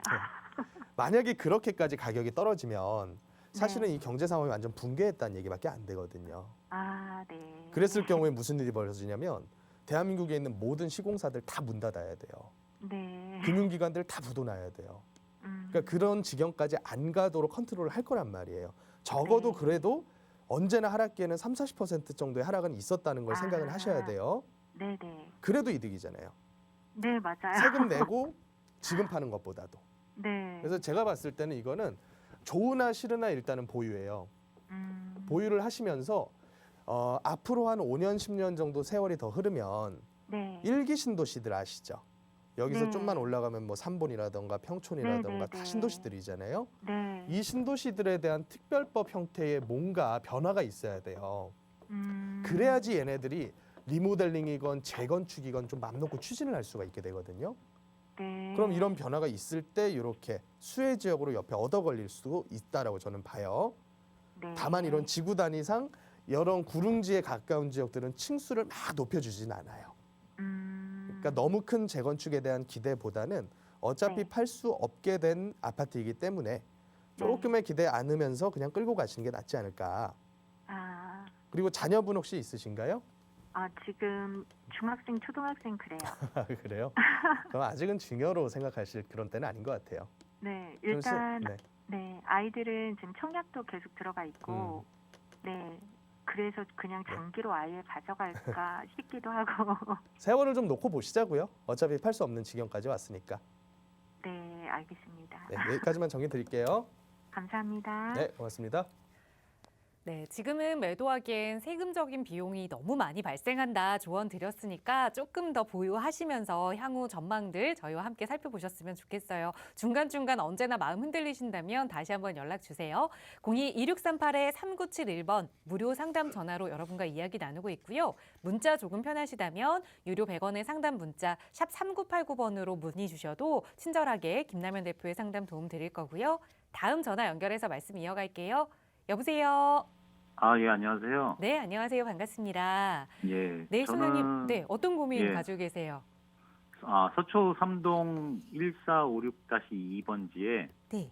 만약에 그렇게까지 가격이 떨어지면 사실은 네. 이 경제 상황이 완전 붕괴했다는 얘기밖에 안 되거든요. 아, 네. 그랬을 경우에 무슨 일이 벌어지냐면 대한민국에 있는 모든 시공사들 다 문 닫아야 돼요. 네. 금융기관들 다 부도나야 돼요. 그러니까 그런 지경까지 안 가도록 컨트롤을 할 거란 말이에요. 적어도 네. 그래도 언제나 하락기에는 30-40% 정도의 하락은 있었다는 걸 생각을 하셔야 돼요. 네, 네. 그래도 이득이잖아요. 네, 맞아요. 세금 내고 지금 파는 것보다도. 네. 그래서 제가 봤을 때는 이거는 좋으나 싫으나 일단은 보유예요. 보유를 하시면서 앞으로 한 5년, 10년 정도 세월이 더 흐르면 네. 일기 신도시들 아시죠? 여기서 네. 좀만 올라가면 뭐 삼본이라던가 평촌이라던가 네, 다 네. 신도시들이잖아요. 네. 이 신도시들에 대한 특별법 형태의 뭔가 변화가 있어야 돼요. 그래야지 얘네들이 리모델링이건 재건축이건 좀 맘 놓고 추진을 할 수가 있게 되거든요. 네. 그럼 이런 변화가 있을 때 이렇게 수혜 지역으로 옆에 얻어 걸릴 수 있다라고 저는 봐요. 네. 다만 이런 지구 단위상 이런 구릉지에 가까운 지역들은 층수를 막 높여주진 않아요. 그러니까 너무 큰 재건축에 대한 기대보다는 어차피 네. 팔 수 없게 된 아파트이기 때문에 조금의 기대 않으면서 그냥 끌고 가시는 게 낫지 않을까. 아, 그리고 자녀분 혹시 있으신가요? 지금 중학생, 초등학생 그래요. 그래요? 그럼 아직은 중요로 생각하실 그런 때는 아닌 것 같아요. 네, 좀 일단 네. 네, 아이들은 지금 청약도 계속 들어가 있고, 네, 그래서 그냥 장기로 아예 가져갈까 싶기도 하고. 세월을 좀 놓고 보시자고요. 어차피 팔 수 없는 지경까지 왔으니까. 네, 알겠습니다. 네, 여기까지만 정해 드릴게요. 감사합니다. 네, 고맙습니다. 네, 지금은 매도하기엔 세금적인 비용이 너무 많이 발생한다 조언 드렸으니까 조금 더 보유하시면서 향후 전망들 저희와 함께 살펴보셨으면 좋겠어요. 중간중간 언제나 마음 흔들리신다면 다시 한번 연락 주세요. 02-2638-3971번 무료 상담 전화로 여러분과 이야기 나누고 있고요. 문자 조금 편하시다면 유료 100원의 상담 문자 샵 3989번으로 문의 주셔도 친절하게 김남현 대표의 상담 도움 드릴 거고요. 다음 전화 연결해서 말씀 이어갈게요. 여보세요. 예, 안녕하세요. 네, 안녕하세요. 반갑습니다. 예. 네, 소장님. 저는 네, 어떤 고민 예. 가지고 계세요? 서초 3동 1456-2번지에 네.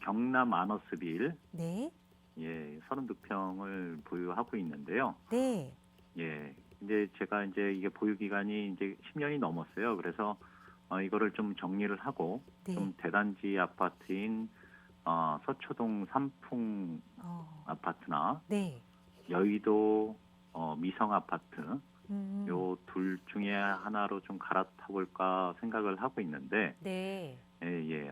경남 아너스빌 네. 32평을 보유하고 있는데요. 네. 예. 이제 제가 이게 보유 기간이 이제 10년이 넘었어요. 그래서 이거를 좀 정리를 하고 네. 좀 대단지 아파트인 서초동 삼풍 아파트나 네. 여의도 미성 아파트 음. 요 둘 중에 하나로 좀 갈아타 볼까 생각을 하고 있는데 네.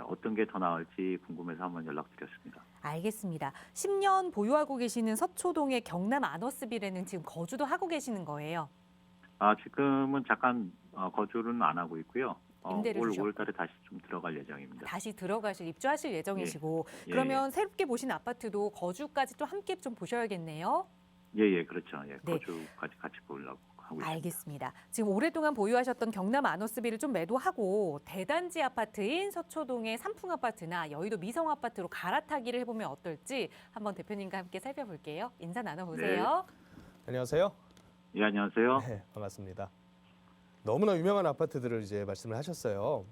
어떤 게 더 나을지 궁금해서 한번 연락드렸습니다. 알겠습니다. 10년 보유하고 계시는 서초동의 경남 아너스빌에는 지금 거주도 하고 계시는 거예요? 지금은 잠깐 거주는 안 하고 있고요. 임대를 올 주셨고 5월달에 다시 좀 들어갈 예정입니다. 다시 들어가실 입주하실 예정이시고 예, 그러면 새롭게 보신 아파트도 거주까지 또 함께 좀 보셔야겠네요. 예, 그렇죠. 예, 네. 거주까지 같이 보려고 하고 있습니다. 알겠습니다. 지금 오랫동안 보유하셨던 경남 아너스비를 좀 매도하고 대단지 아파트인 서초동의 삼풍 아파트나 여의도 미성 아파트로 갈아타기를 해보면 어떨지 한번 대표님과 함께 살펴볼게요. 인사 나눠보세요. 안녕하세요. 예, 안녕하세요. 네, 반갑습니다. 너무나 유명한 아파트들을 이제 말씀을 하셨어요.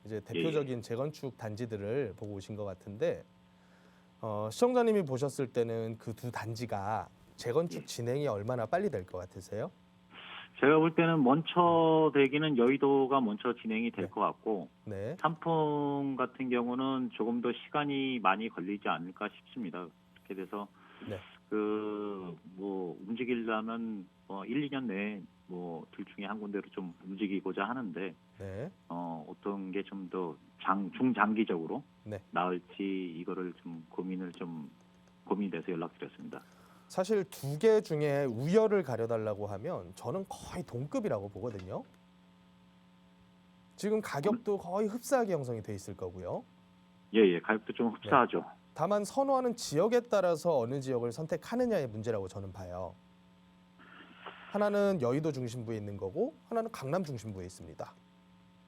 이제 대표적인 재건축 단지들을 보고 오신 것 같은데 시청자님이 보셨을 때는 그 두 단지가 재건축 진행이 얼마나 빨리 될 것 같으세요? 제가 볼 때는 먼저 되기는 여의도가 먼저 진행이 될 네. 것 같고 네, 삼풍 같은 경우는 조금 더 시간이 많이 걸리지 않을까 싶습니다. 그렇게 돼서 네. 뭐 움직이려면 1, 2년 내에 뭐 둘 중에 한 군데로 좀 움직이고자 하는데 네, 어떤 게 좀 더 중장기적으로 네. 나을지 이거를 좀 고민이 돼서 연락드렸습니다. 사실 두 개 중에 우열을 가려달라고 하면 저는 거의 동급이라고 보거든요. 지금 가격도 거의 흡사하게 형성이 돼 있을 거고요. 예, 가격도 좀 흡사하죠. 다만 선호하는 지역에 따라서 어느 지역을 선택하느냐의 문제라고 저는 봐요. 하나는 여의도 중심부에 있는 거고 하나는 강남 중심부에 있습니다.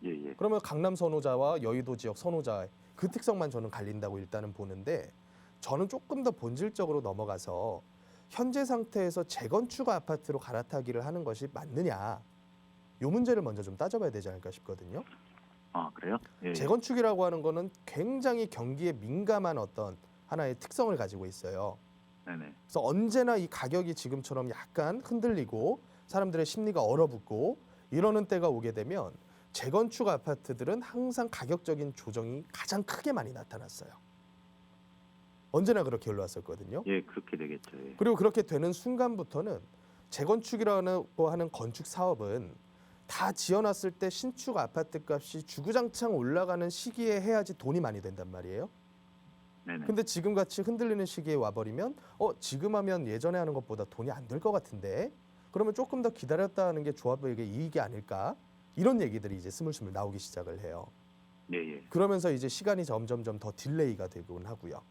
예. 그러면 강남 선호자와 여의도 지역 선호자의 그 특성만 저는 갈린다고 일단은 보는데 저는 조금 더 본질적으로 넘어가서 현재 상태에서 재건축 아파트로 갈아타기를 하는 것이 맞느냐 이 문제를 먼저 좀 따져봐야 되지 않을까 싶거든요. 아, 그래요? 예. 재건축이라고 하는 거는 굉장히 경기에 민감한 어떤 하나의 특성을 가지고 있어요. 네네. 그래서 언제나 이 가격이 지금처럼 약간 흔들리고 사람들의 심리가 얼어붙고 이러는 때가 오게 되면 재건축 아파트들은 항상 가격적인 조정이 가장 크게 많이 나타났어요. 언제나 그렇게 흘러왔었거든요. 예, 그렇게 되겠죠. 예. 그리고 그렇게 되는 순간부터는 재건축이라고 하는 건축 사업은 다 지어놨을 때 신축 아파트 값이 주구장창 올라가는 시기에 해야지 돈이 많이 된단 말이에요. 네네. 근데 지금 같이 흔들리는 시기에 와버리면 지금 하면 예전에 하는 것보다 돈이 안 될 것 같은데 그러면 조금 더 기다렸다 하는 게 조합에게 이익이 아닐까 이런 얘기들이 이제 스물스물 나오기 시작을 해요. 예. 그러면서 이제 시간이 점점점 더 딜레이가 되곤 하고요.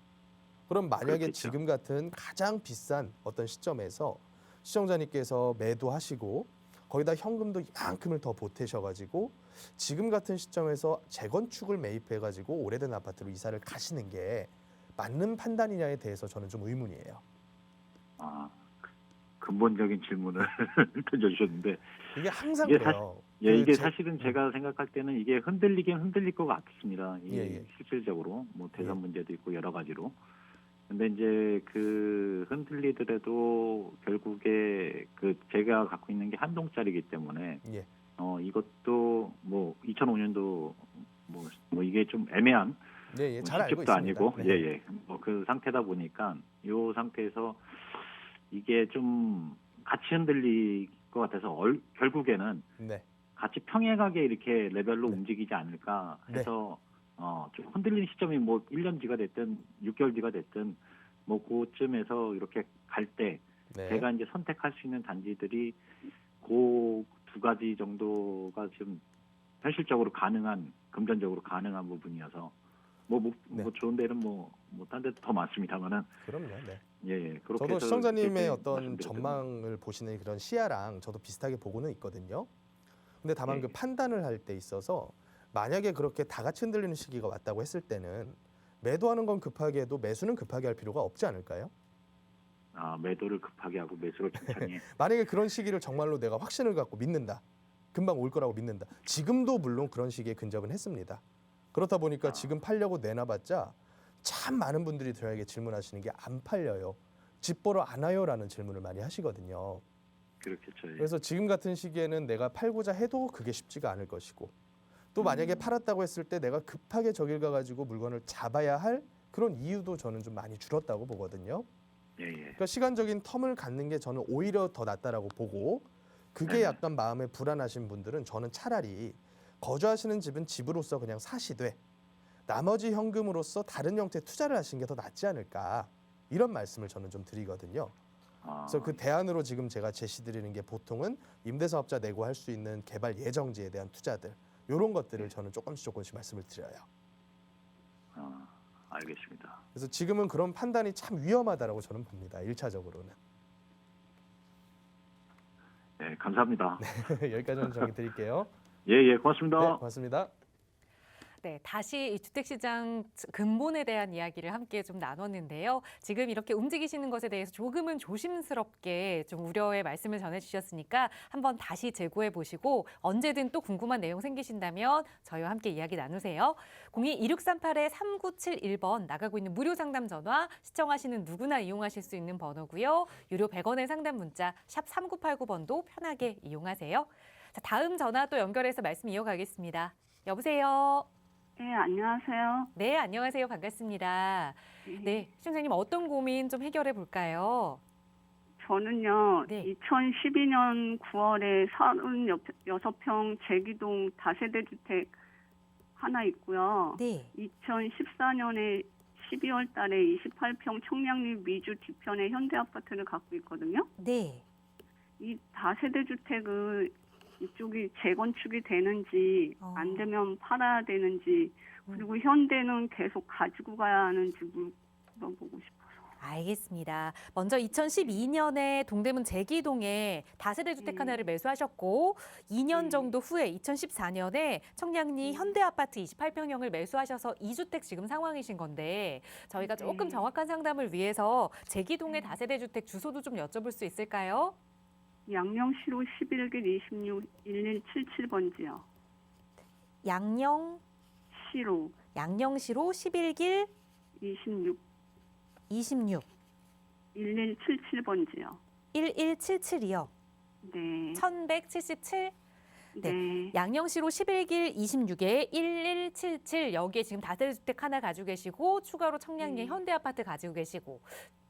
그럼 만약에 그렇겠죠. 지금 같은 가장 비싼 어떤 시점에서 시청자님께서 매도하시고 거기다 현금도 이만큼을 더 보태셔가지고 지금 같은 시점에서 재건축을 매입해가지고 오래된 아파트로 이사를 가시는 게 맞는 판단이냐에 대해서 저는 좀 의문이에요. 아, 근본적인 질문을 던져주셨는데 이게 항상 이게 그래요. 예, 이게 제- 사실은 제가 생각할 때는 이게 흔들리긴 흔들릴 것 같습니다. 예. 실질적으로 뭐 대선 예. 문제도 있고 여러 가지로. 근데 이제 그 흔들리더라도 결국에 그 제가 갖고 있는 게 한 동짜리이기 때문에 예. 이것도 뭐 2005년도 뭐 이게 좀 애매한 예, 잘 알고 시집도 있습니다. 아니고 네. 예. 뭐 그 상태다 보니까 이 상태에서 이게 좀 같이 흔들릴 것 같아서 결국에는 네. 같이 평행하게 이렇게 레벨로 움직이지 않을까 해서 좀 흔들리는 시점이 뭐 1년 뒤가 됐든 6개월 뒤가 됐든 뭐 그쯤에서 이렇게 갈 때 네. 제가 이제 선택할 수 있는 단지들이 그 두 가지 정도가 지금 현실적으로 가능한 금전적으로 가능한 부분이어서 뭐 좋은 데는 딴 데도 더 많습니다만은 그럼요. 네. 예. 그렇게 저도 해서 시청자님의 이렇게 어떤 말씀드렸거든요. 전망을 보시는 그런 시야랑 저도 비슷하게 보고는 있거든요. 근데 다만 예. 그 판단을 할 때 있어서 만약에 그렇게 다 같이 흔들리는 시기가 왔다고 했을 때는 매도하는 건 급하게 해도 매수는 급하게 할 필요가 없지 않을까요? 매도를 급하게 하고 매수를 천천히 만약에 그런 시기를 정말로 내가 확신을 갖고 믿는다. 금방 올 거라고 믿는다. 지금도 물론 그런 시기에 근접은 했습니다. 그렇다 보니까 지금 팔려고 내놔봤자 참 많은 분들이 저에게 질문하시는 게 안 팔려요. 집 보러 안 와요라는 질문을 많이 하시거든요. 그렇겠죠. 예. 그래서 지금 같은 시기에는 내가 팔고자 해도 그게 쉽지가 않을 것이고 또 만약에 팔았다고 했을 때 내가 급하게 저길 가가지고 물건을 잡아야 할 그런 이유도 저는 좀 많이 줄었다고 보거든요. 예. 그러니까 시간적인 텀을 갖는 게 저는 오히려 더 낫다라고 보고 그게 네네. 약간 마음에 불안하신 분들은 저는 차라리 거주하시는 집은 집으로서 그냥 사시되 나머지 현금으로서 다른 형태의 투자를 하시는 게 더 낫지 않을까 이런 말씀을 저는 좀 드리거든요. 그래서 그 대안으로 지금 제가 제시드리는 게 보통은 임대사업자 내고 할 수 있는 개발 예정지에 대한 투자들 이런 것들을 저는 조금씩 말씀을 드려요. 알겠습니다. 그래서 지금은 그런 판단이 참 위험하다라고 저는 봅니다. 1차적으로는. 네, 감사합니다. 여기까지는 정리 드릴게요. 예, 고맙습니다. 네, 고맙습니다. 네, 다시 이 주택시장 근본에 대한 이야기를 함께 좀 나눴는데요. 지금 이렇게 움직이시는 것에 대해서 조금은 조심스럽게 좀 우려의 말씀을 전해주셨으니까 한번 다시 재고해 보시고 언제든 또 궁금한 내용 생기신다면 저희와 함께 이야기 나누세요. 02-2638-3971번 나가고 있는 무료 상담 전화 시청하시는 누구나 이용하실 수 있는 번호고요. 유료 100원의 상담 문자 샵 3989번도 편하게 이용하세요. 자, 다음 전화 또 연결해서 말씀 이어가겠습니다. 여보세요. 네, 안녕하세요. 네, 안녕하세요. 반갑습니다. 네, 시청자님 어떤 고민 좀 해결해 볼까요? 저는요, 네. 2012년 9월에 36평 제기동 다세대 주택 하나 있고요. 네. 2014년에 12월 달에 28평 청량리 미주 뒤편에 현대 아파트를 갖고 있거든요. 네. 이 다세대 주택을 이쪽이 재건축이 되는지 안 되면 팔아야 되는지 그리고 현대는 계속 가지고 가야 하는지 물어보고 싶어서. 알겠습니다. 먼저 2012년에 동대문 제기동에 다세대 주택 하나를 매수하셨고 2년 정도 후에 2014년에 청량리 현대아파트 28평형을 매수하셔서 2주택 지금 상황이신 건데 저희가 조금 정확한 상담을 위해서 제기동의 다세대 주택 주소도 좀 여쭤볼 수 있을까요? 양령시로 11길 26 1177번지요. 양령시로 11길 26 1177번지요. 1177이요. 네. 1177? 네. 양령시로 11길 26에 1177 여기에 지금 다세대 주택 하나 가지고 계시고 추가로 청량리 현대아파트 가지고 계시고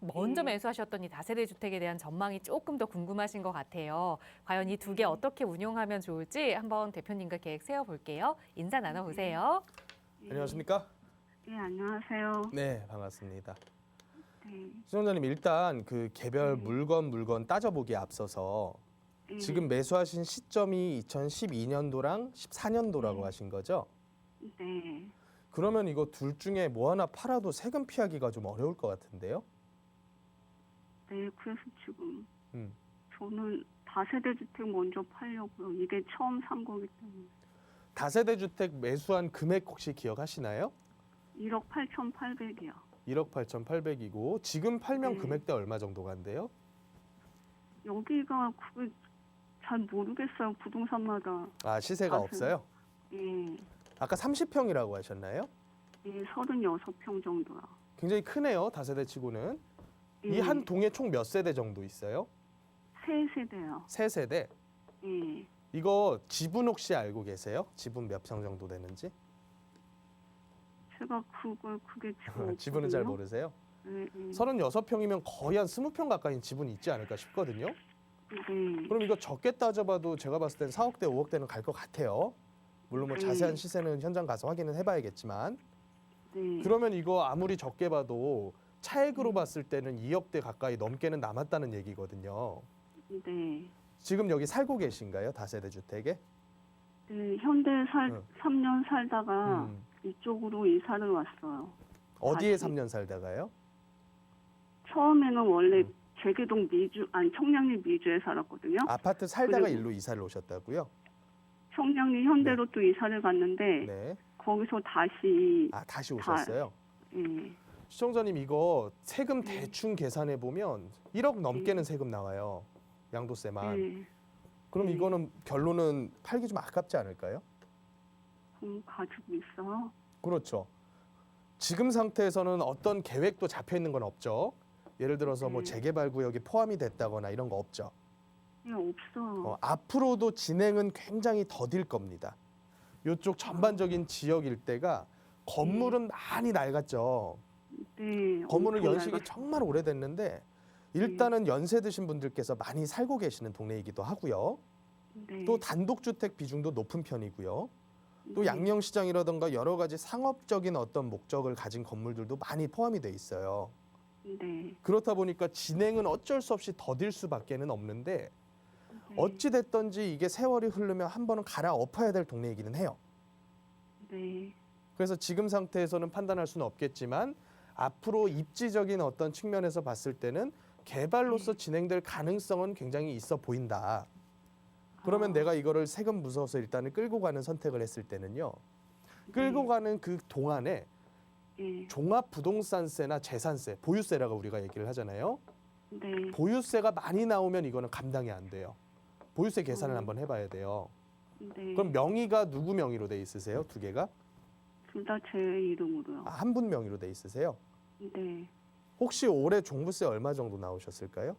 먼저 매수하셨던 이 다세대 주택에 대한 전망이 조금 더 궁금하신 것 같아요. 과연 이 두 개 어떻게 운용하면 좋을지 한번 대표님과 계획 세워볼게요. 인사 나눠보세요. 안녕하십니까? 네, 안녕하세요. 네, 반갑습니다. 네. 시청자님 일단 그 개별 물건 따져보기에 앞서서 지금 매수하신 시점이 2012년도랑 14년도라고 하신 거죠? 네. 그러면 이거 둘 중에 뭐 하나 팔아도 세금 피하기가 좀 어려울 것 같은데요? 네, 그래서 지금 음. 저는 다세대 주택 먼저 팔려고요. 이게 처음 산 거기 때문에. 다세대 주택 매수한 금액 혹시 기억하시나요? 1억 8,800이요. 1억 8,800이고 지금 팔면 금액대 얼마 정도 간대요? 여기가 그게 잘 모르겠어요. 부동산마다. 아, 시세가 아, 없어요? 예. 아까 30평이라고 하셨나요? 예, 36평 정도요. 굉장히 크네요, 다세대 치고는. 이 한 동에 총 몇 세대 정도 있어요? 3세대요. 3세대? 예. 이거 지분 혹시 알고 계세요? 지분 몇 평 정도 되는지? 제가 그게 지금 지분은 잘 모르세요? 예, 예. 36평이면 거의 한 20평 가까이 지분이 있지 않을까 싶거든요. 네. 그럼 이거 적게 따져봐도 제가 봤을 땐 4억대, 5억대는 갈 것 같아요. 물론 뭐 자세한 시세는 현장 가서 확인은 해봐야겠지만 네. 그러면 이거 아무리 적게 봐도 차액으로 봤을 때는 2억대 가까이 넘게는 남았다는 얘기거든요. 네. 지금 여기 살고 계신가요? 다세대 주택에? 네, 현대 3년 살다가 이쪽으로 이사를 왔어요. 어디에 다시. 3년 살다가요? 처음에는 원래 제기동 청량리 미주에 살았거든요. 아파트 살다가 그리고- 일로 이사를 오셨다고요? 청량리 현대로 또 이사를 갔는데 네. 거기서 다시 아, 다시 오셨어요? 예. 시청자님 이거 세금 대충 계산해 보면 1억 넘게는 세금 나와요. 양도세만. 예. 그럼 이거는 결론은 팔기 좀 아깝지 않을까요? 그럼 가지고 있어요. 그렇죠. 지금 상태에서는 어떤 계획도 잡혀 있는 건 없죠. 예를 들어서 뭐 재개발 구역이 포함이 됐다거나 이런 거 없죠. 예, 없어요. 앞으로도 진행은 굉장히 더딜 겁니다. 이쪽 전반적인 지역 일대가 건물은 많이 낡았죠. 네. 건물은 엄청 연식이 낡았어요. 정말 오래됐는데 일단은 연세 드신 분들께서 많이 살고 계시는 동네이기도 하고요. 네. 또 단독주택 비중도 높은 편이고요. 또 네. 양령시장이라든가 여러 가지 상업적인 어떤 목적을 가진 건물들도 많이 포함이 돼 있어요. 네. 그렇다 보니까 진행은 어쩔 수 없이 더딜 수밖에는 없는데 어찌 됐든지 이게 세월이 흐르면 한 번은 갈아엎어야 될 동네이기는 해요. 네. 그래서 지금 상태에서는 판단할 수는 없겠지만 앞으로 입지적인 어떤 측면에서 봤을 때는 개발로서 진행될 가능성은 굉장히 있어 보인다. 그러면 내가 이거를 세금 무서워서 일단은 끌고 가는 선택을 했을 때는요. 끌고 가는 그 동안에 예. 종합부동산세나 재산세, 보유세라고 우리가 얘기를 하잖아요. 네. 보유세가 많이 나오면 이거는 감당이 안 돼요. 보유세 계산을 한번 해봐야 돼요. 네. 그럼 명의가 누구 명의로 돼 있으세요? 두 개가? 둘 다 제 이름으로요. 한 분 명의로 돼 있으세요? 네. 혹시 올해 종부세 얼마 정도 나오셨을까요?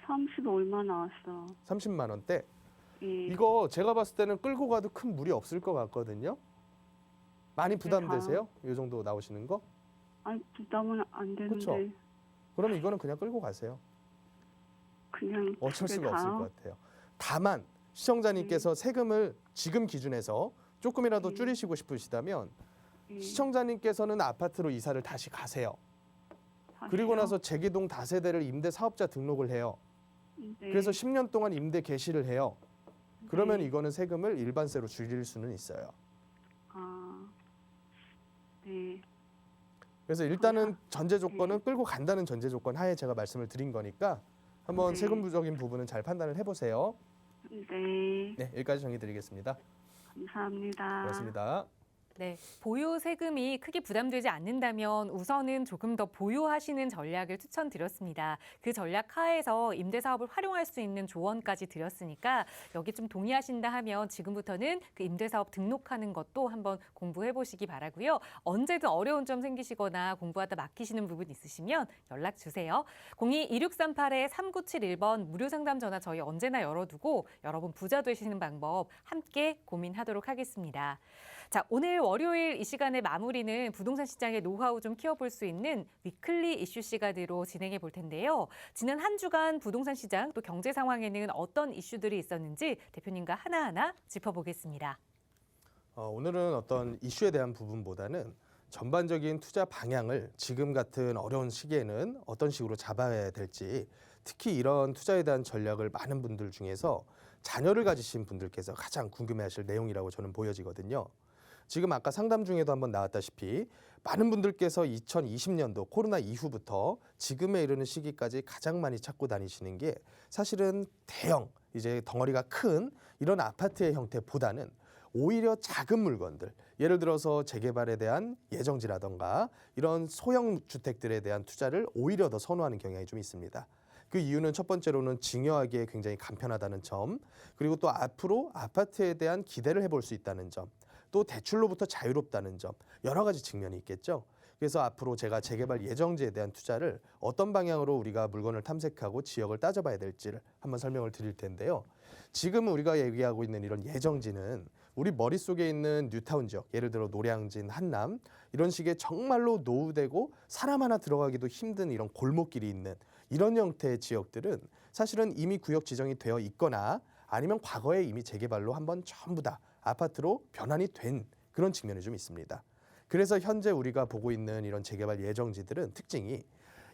30 얼마 나왔어. 30만 원대? 예. 이거 제가 봤을 때는 끌고 가도 큰 무리 없을 것 같거든요. 많이 부담되세요? 이 정도 나오시는 거? 아니 부담은 안 되는데 그쵸? 그럼 이거는 그냥 끌고 가세요. 그냥 어쩔 집에 수가 없을 가요? 것 같아요. 다만 시청자님께서 세금을 지금 기준에서 조금이라도 줄이시고 싶으시다면 예. 시청자님께서는 아파트로 이사를 다시 가세요. 그리고 다시요? 나서 제기동 다세대를 임대 사업자 등록을 해요. 네. 그래서 10년 동안 임대 개시를 해요. 그러면 네. 이거는 세금을 일반세로 줄일 수는 있어요. 아. 네. 그래서 일단은 전제 조건은 끌고 간다는 전제 조건 하에 제가 말씀을 드린 거니까 한번 네. 세금부적인 부분은 잘 판단을 해보세요. 네. 네, 여기까지 정리드리겠습니다. 감사합니다. 고맙습니다. 네, 보유 세금이 크게 부담되지 않는다면 우선은 조금 더 보유하시는 전략을 추천드렸습니다. 그 전략 하에서 임대사업을 활용할 수 있는 조언까지 드렸으니까 여기 좀 동의하신다 하면 지금부터는 그 임대사업 등록하는 것도 한번 공부해 보시기 바라고요. 언제든 어려운 점 생기시거나 공부하다 막히시는 부분 있으시면 연락 주세요. 02-2638-3971번 무료 상담 전화 저희 언제나 열어두고 여러분 부자 되시는 방법 함께 고민하도록 하겠습니다. 자, 오늘 월요일 이 시간의 마무리는 부동산 시장의 노하우 좀 키워볼 수 있는 위클리 이슈 시간으로 진행해 볼 텐데요. 지난 한 주간 부동산 시장 또 경제 상황에는 어떤 이슈들이 있었는지 대표님과 하나하나 짚어보겠습니다. 오늘은 어떤 이슈에 대한 부분보다는 전반적인 투자 방향을 지금 같은 어려운 시기에는 어떤 식으로 잡아야 될지 특히 이런 투자에 대한 전략을 많은 분들 중에서 자녀를 가지신 분들께서 가장 궁금해하실 내용이라고 저는 보여지거든요. 지금 아까 상담 중에도 한번 나왔다시피 많은 분들께서 2020년도 코로나 이후부터 지금에 이르는 시기까지 가장 많이 찾고 다니시는 게 사실은 대형, 이제 덩어리가 큰 이런 아파트의 형태보다는 오히려 작은 물건들, 예를 들어서 재개발에 대한 예정지라던가 이런 소형 주택들에 대한 투자를 오히려 더 선호하는 경향이 좀 있습니다. 그 이유는 첫 번째로는 증여하기에 굉장히 간편하다는 점, 그리고 또 앞으로 아파트에 대한 기대를 해볼 수 있다는 점, 또 대출로부터 자유롭다는 점, 여러 가지 측면이 있겠죠. 그래서 앞으로 제가 재개발 예정지에 대한 투자를 어떤 방향으로 우리가 물건을 탐색하고 지역을 따져봐야 될지를 한번 설명을 드릴 텐데요. 지금 우리가 얘기하고 있는 이런 예정지는 우리 머릿속에 있는 뉴타운 지역, 예를 들어 노량진, 한남 이런 식의 정말로 노후되고 사람 하나 들어가기도 힘든 이런 골목길이 있는 이런 형태의 지역들은 사실은 이미 구역 지정이 되어 있거나 아니면 과거에 이미 재개발로 한번 전부 다 아파트로 변환이 된 그런 측면이 좀 있습니다. 그래서 현재 우리가 보고 있는 이런 재개발 예정지들은 특징이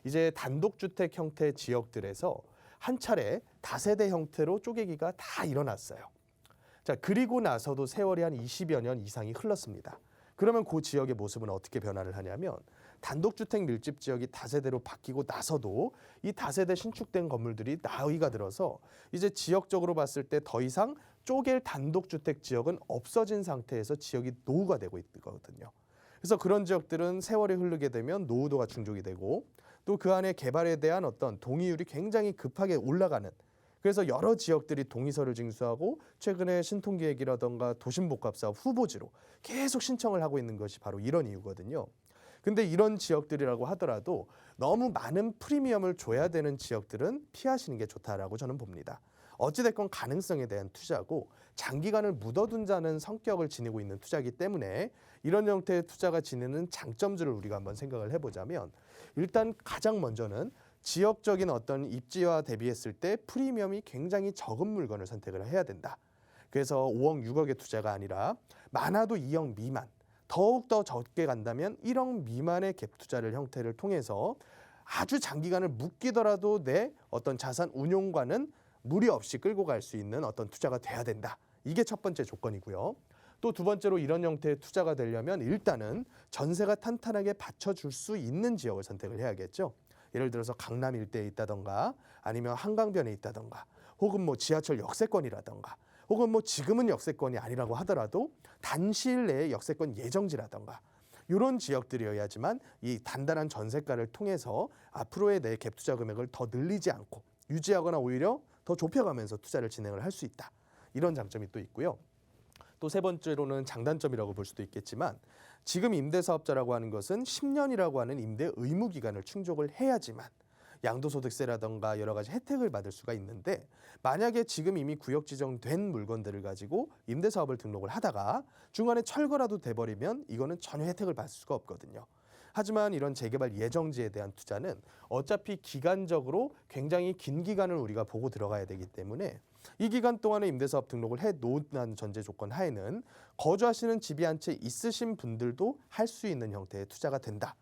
이제 단독주택 형태 지역들에서 한 차례 다세대 형태로 쪼개기가 다 일어났어요. 자, 그리고 나서도 세월이 한 20여 년 이상이 흘렀습니다. 그러면 그 지역의 모습은 어떻게 변화를 하냐면 단독주택 밀집 지역이 다세대로 바뀌고 나서도 이 다세대 신축된 건물들이 나이가 들어서 이제 지역적으로 봤을 때 더 이상 쪼갤 단독주택 지역은 없어진 상태에서 지역이 노후가 되고 있거든요. 그래서 그런 지역들은 세월이 흐르게 되면 노후도가 충족이 되고 또 그 안에 개발에 대한 어떤 동의율이 굉장히 급하게 올라가는, 그래서 여러 지역들이 동의서를 징수하고 최근에 신통기획이라던가 도심복합사업 후보지로 계속 신청을 하고 있는 것이 바로 이런 이유거든요. 근데 이런 지역들이라고 하더라도 너무 많은 프리미엄을 줘야 되는 지역들은 피하시는 게 좋다라고 저는 봅니다. 어찌됐건 가능성에 대한 투자고 장기간을 묻어둔다는 성격을 지니고 있는 투자이기 때문에 이런 형태의 투자가 지니는 장점들을 우리가 한번 생각을 해보자면 일단 가장 먼저는 지역적인 어떤 입지와 대비했을 때 프리미엄이 굉장히 적은 물건을 선택을 해야 된다. 그래서 5억, 6억의 투자가 아니라 많아도 2억 미만, 더욱더 적게 간다면 1억 미만의 갭 투자를 형태를 통해서 아주 장기간을 묶이더라도 내 어떤 자산 운용과는 무리 없이 끌고 갈 수 있는 어떤 투자가 돼야 된다. 이게 첫 번째 조건이고요. 또 두 번째로 이런 형태의 투자가 되려면 일단은 전세가 탄탄하게 받쳐줄 수 있는 지역을 선택을 해야겠죠. 예를 들어서 강남 일대에 있다던가 아니면 한강변에 있다던가 혹은 뭐 지하철 역세권이라던가 혹은 뭐 지금은 역세권이 아니라고 하더라도 단시일 내에 역세권 예정지라던가 이런 지역들이어야지만 이 단단한 전세가를 통해서 앞으로의 내 갭 투자 금액을 더 늘리지 않고 유지하거나 오히려 더 좁혀가면서 투자를 진행을 할 수 있다. 이런 장점이 또 있고요. 또 세 번째로는 장단점이라고 볼 수도 있겠지만 지금 임대사업자라고 하는 것은 10년이라고 하는 임대 의무 기간을 충족을 해야지만 양도소득세라던가 여러 가지 혜택을 받을 수가 있는데 만약에 지금 이미 구역 지정된 물건들을 가지고 임대사업을 등록을 하다가 중간에 철거라도 돼버리면 이거는 전혀 혜택을 받을 수가 없거든요. 하지만 이런 재개발 예정지에 대한 투자는 어차피 기간적으로 굉장히 긴 기간을 우리가 보고 들어가야 되기 때문에 이 기간 동안에 임대사업 등록을 해놓은 전제 조건 하에는 거주하시는 집이 한 채 있으신 분들도 할 수 있는 형태의 투자가 된다.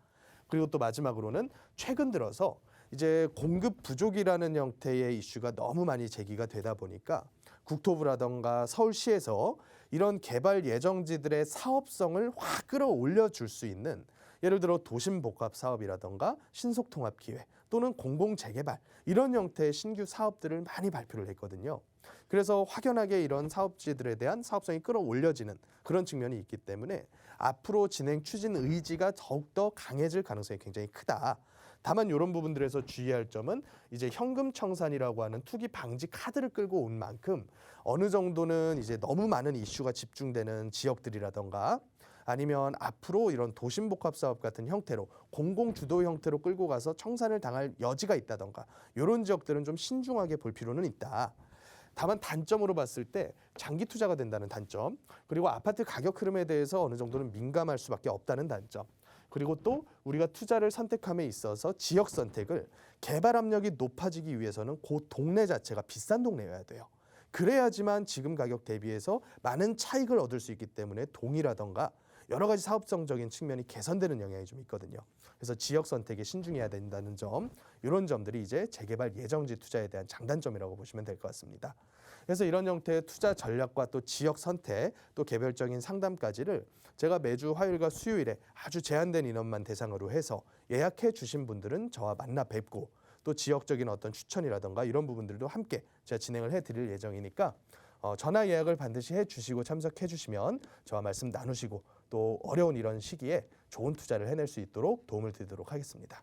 그리고 또 마지막으로는 최근 들어서 이제 공급 부족이라는 형태의 이슈가 너무 많이 제기가 되다 보니까 국토부라던가 서울시에서 이런 개발 예정지들의 사업성을 확 끌어올려 줄 수 있는 예를 들어 도심복합사업이라던가 신속통합기획 또는 공공재개발 이런 형태의 신규 사업들을 많이 발표를 했거든요. 그래서 확연하게 이런 사업지들에 대한 사업성이 끌어올려지는 그런 측면이 있기 때문에 앞으로 진행 추진 의지가 더욱더 강해질 가능성이 굉장히 크다. 다만 이런 부분들에서 주의할 점은 이제 현금 청산이라고 하는 투기 방지 카드를 끌고 온 만큼 어느 정도는 이제 너무 많은 이슈가 집중되는 지역들이라던가 아니면 앞으로 이런 도심복합사업 같은 형태로 공공주도 형태로 끌고 가서 청산을 당할 여지가 있다던가 이런 지역들은 좀 신중하게 볼 필요는 있다. 다만 단점으로 봤을 때 장기 투자가 된다는 단점, 그리고 아파트 가격 흐름에 대해서 어느 정도는 민감할 수밖에 없다는 단점, 그리고 또 우리가 투자를 선택함에 있어서 지역 선택을 개발 압력이 높아지기 위해서는 그 동네 자체가 비싼 동네여야 돼요. 그래야지만 지금 가격 대비해서 많은 차익을 얻을 수 있기 때문에 동이라던가 여러 가지 사업성적인 측면이 개선되는 영향이 좀 있거든요. 그래서 지역 선택에 신중해야 된다는 점, 이런 점들이 이제 재개발 예정지 투자에 대한 장단점이라고 보시면 될 것 같습니다. 그래서 이런 형태의 투자 전략과 또 지역 선택, 또 개별적인 상담까지를 제가 매주 화요일과 수요일에 아주 제한된 인원만 대상으로 해서 예약해 주신 분들은 저와 만나 뵙고 또 지역적인 어떤 추천이라던가 이런 부분들도 함께 제가 진행을 해드릴 예정이니까 전화 예약을 반드시 해주시고 참석해 주시면 저와 말씀 나누시고 또 어려운 이런 시기에 좋은 투자를 해낼 수 있도록 도움을 드리도록 하겠습니다.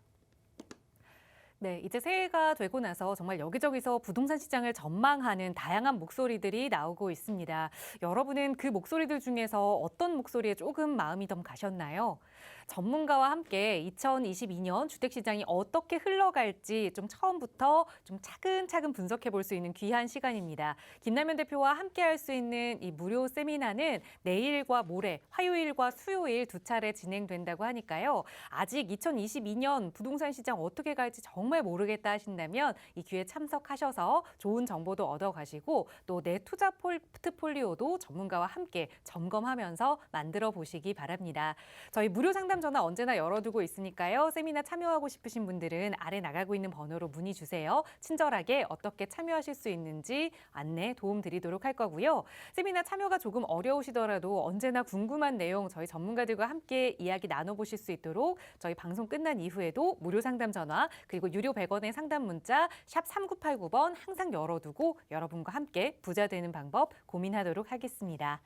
네, 이제 새해가 되고 나서 정말 여기저기서 부동산 시장을 전망하는 다양한 목소리들이 나오고 있습니다. 여러분은 그 목소리들 중에서 어떤 목소리에 조금 마음이 좀 가셨나요? 전문가와 함께 2022년 주택시장이 어떻게 흘러갈지 좀 처음부터 좀 차근차근 분석해 볼 수 있는 귀한 시간입니다. 김남현 대표와 함께 할 수 있는 이 무료 세미나는 내일과 모레, 화요일과 수요일 두 차례 진행된다고 하니까요. 아직 2022년 부동산 시장 어떻게 갈지 정말 모르겠다 하신다면 이 기회에 참석하셔서 좋은 정보도 얻어가시고 또 내 투자 포트폴리오도 전문가와 함께 점검하면서 만들어 보시기 바랍니다. 저희 무료 상담 전화 언제나 열어두고 있으니까요. 세미나 참여하고 싶으신 분들은 아래 나가고 있는 번호로 문의 주세요. 친절하게 어떻게 참여하실 수 있는지 안내 도움드리도록 할 거고요. 세미나 참여가 조금 어려우시더라도 언제나 궁금한 내용 저희 전문가들과 함께 이야기 나눠보실 수 있도록 저희 방송 끝난 이후에도 무료 상담 전화 그리고 유료 100원의 상담 문자 샵 3989번 항상 열어두고 여러분과 함께 부자 되는 방법 고민하도록 하겠습니다.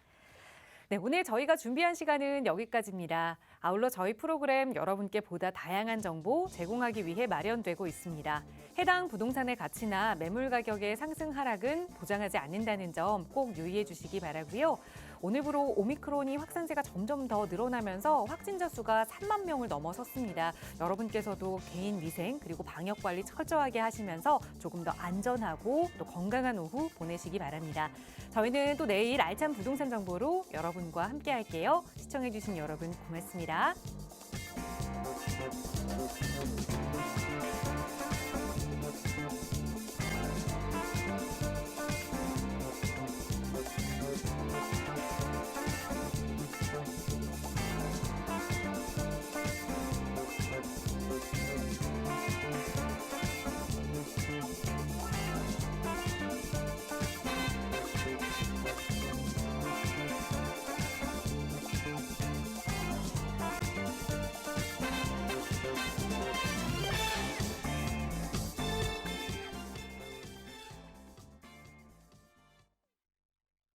네, 오늘 저희가 준비한 시간은 여기까지입니다. 아울러 저희 프로그램 여러분께 보다 다양한 정보 제공하기 위해 마련되고 있습니다. 해당 부동산의 가치나 매물 가격의 상승 하락은 보장하지 않는다는 점 꼭 유의해 주시기 바라고요. 오늘부로 오미크론이 확산세가 점점 더 늘어나면서 확진자 수가 3만 명을 넘어섰습니다. 여러분께서도 개인 위생 그리고 방역 관리 철저하게 하시면서 조금 더 안전하고 또 건강한 오후 보내시기 바랍니다. 저희는 또 내일 알찬 부동산 정보로 여러분과 함께 할게요. 시청해 주신 여러분 고맙습니다.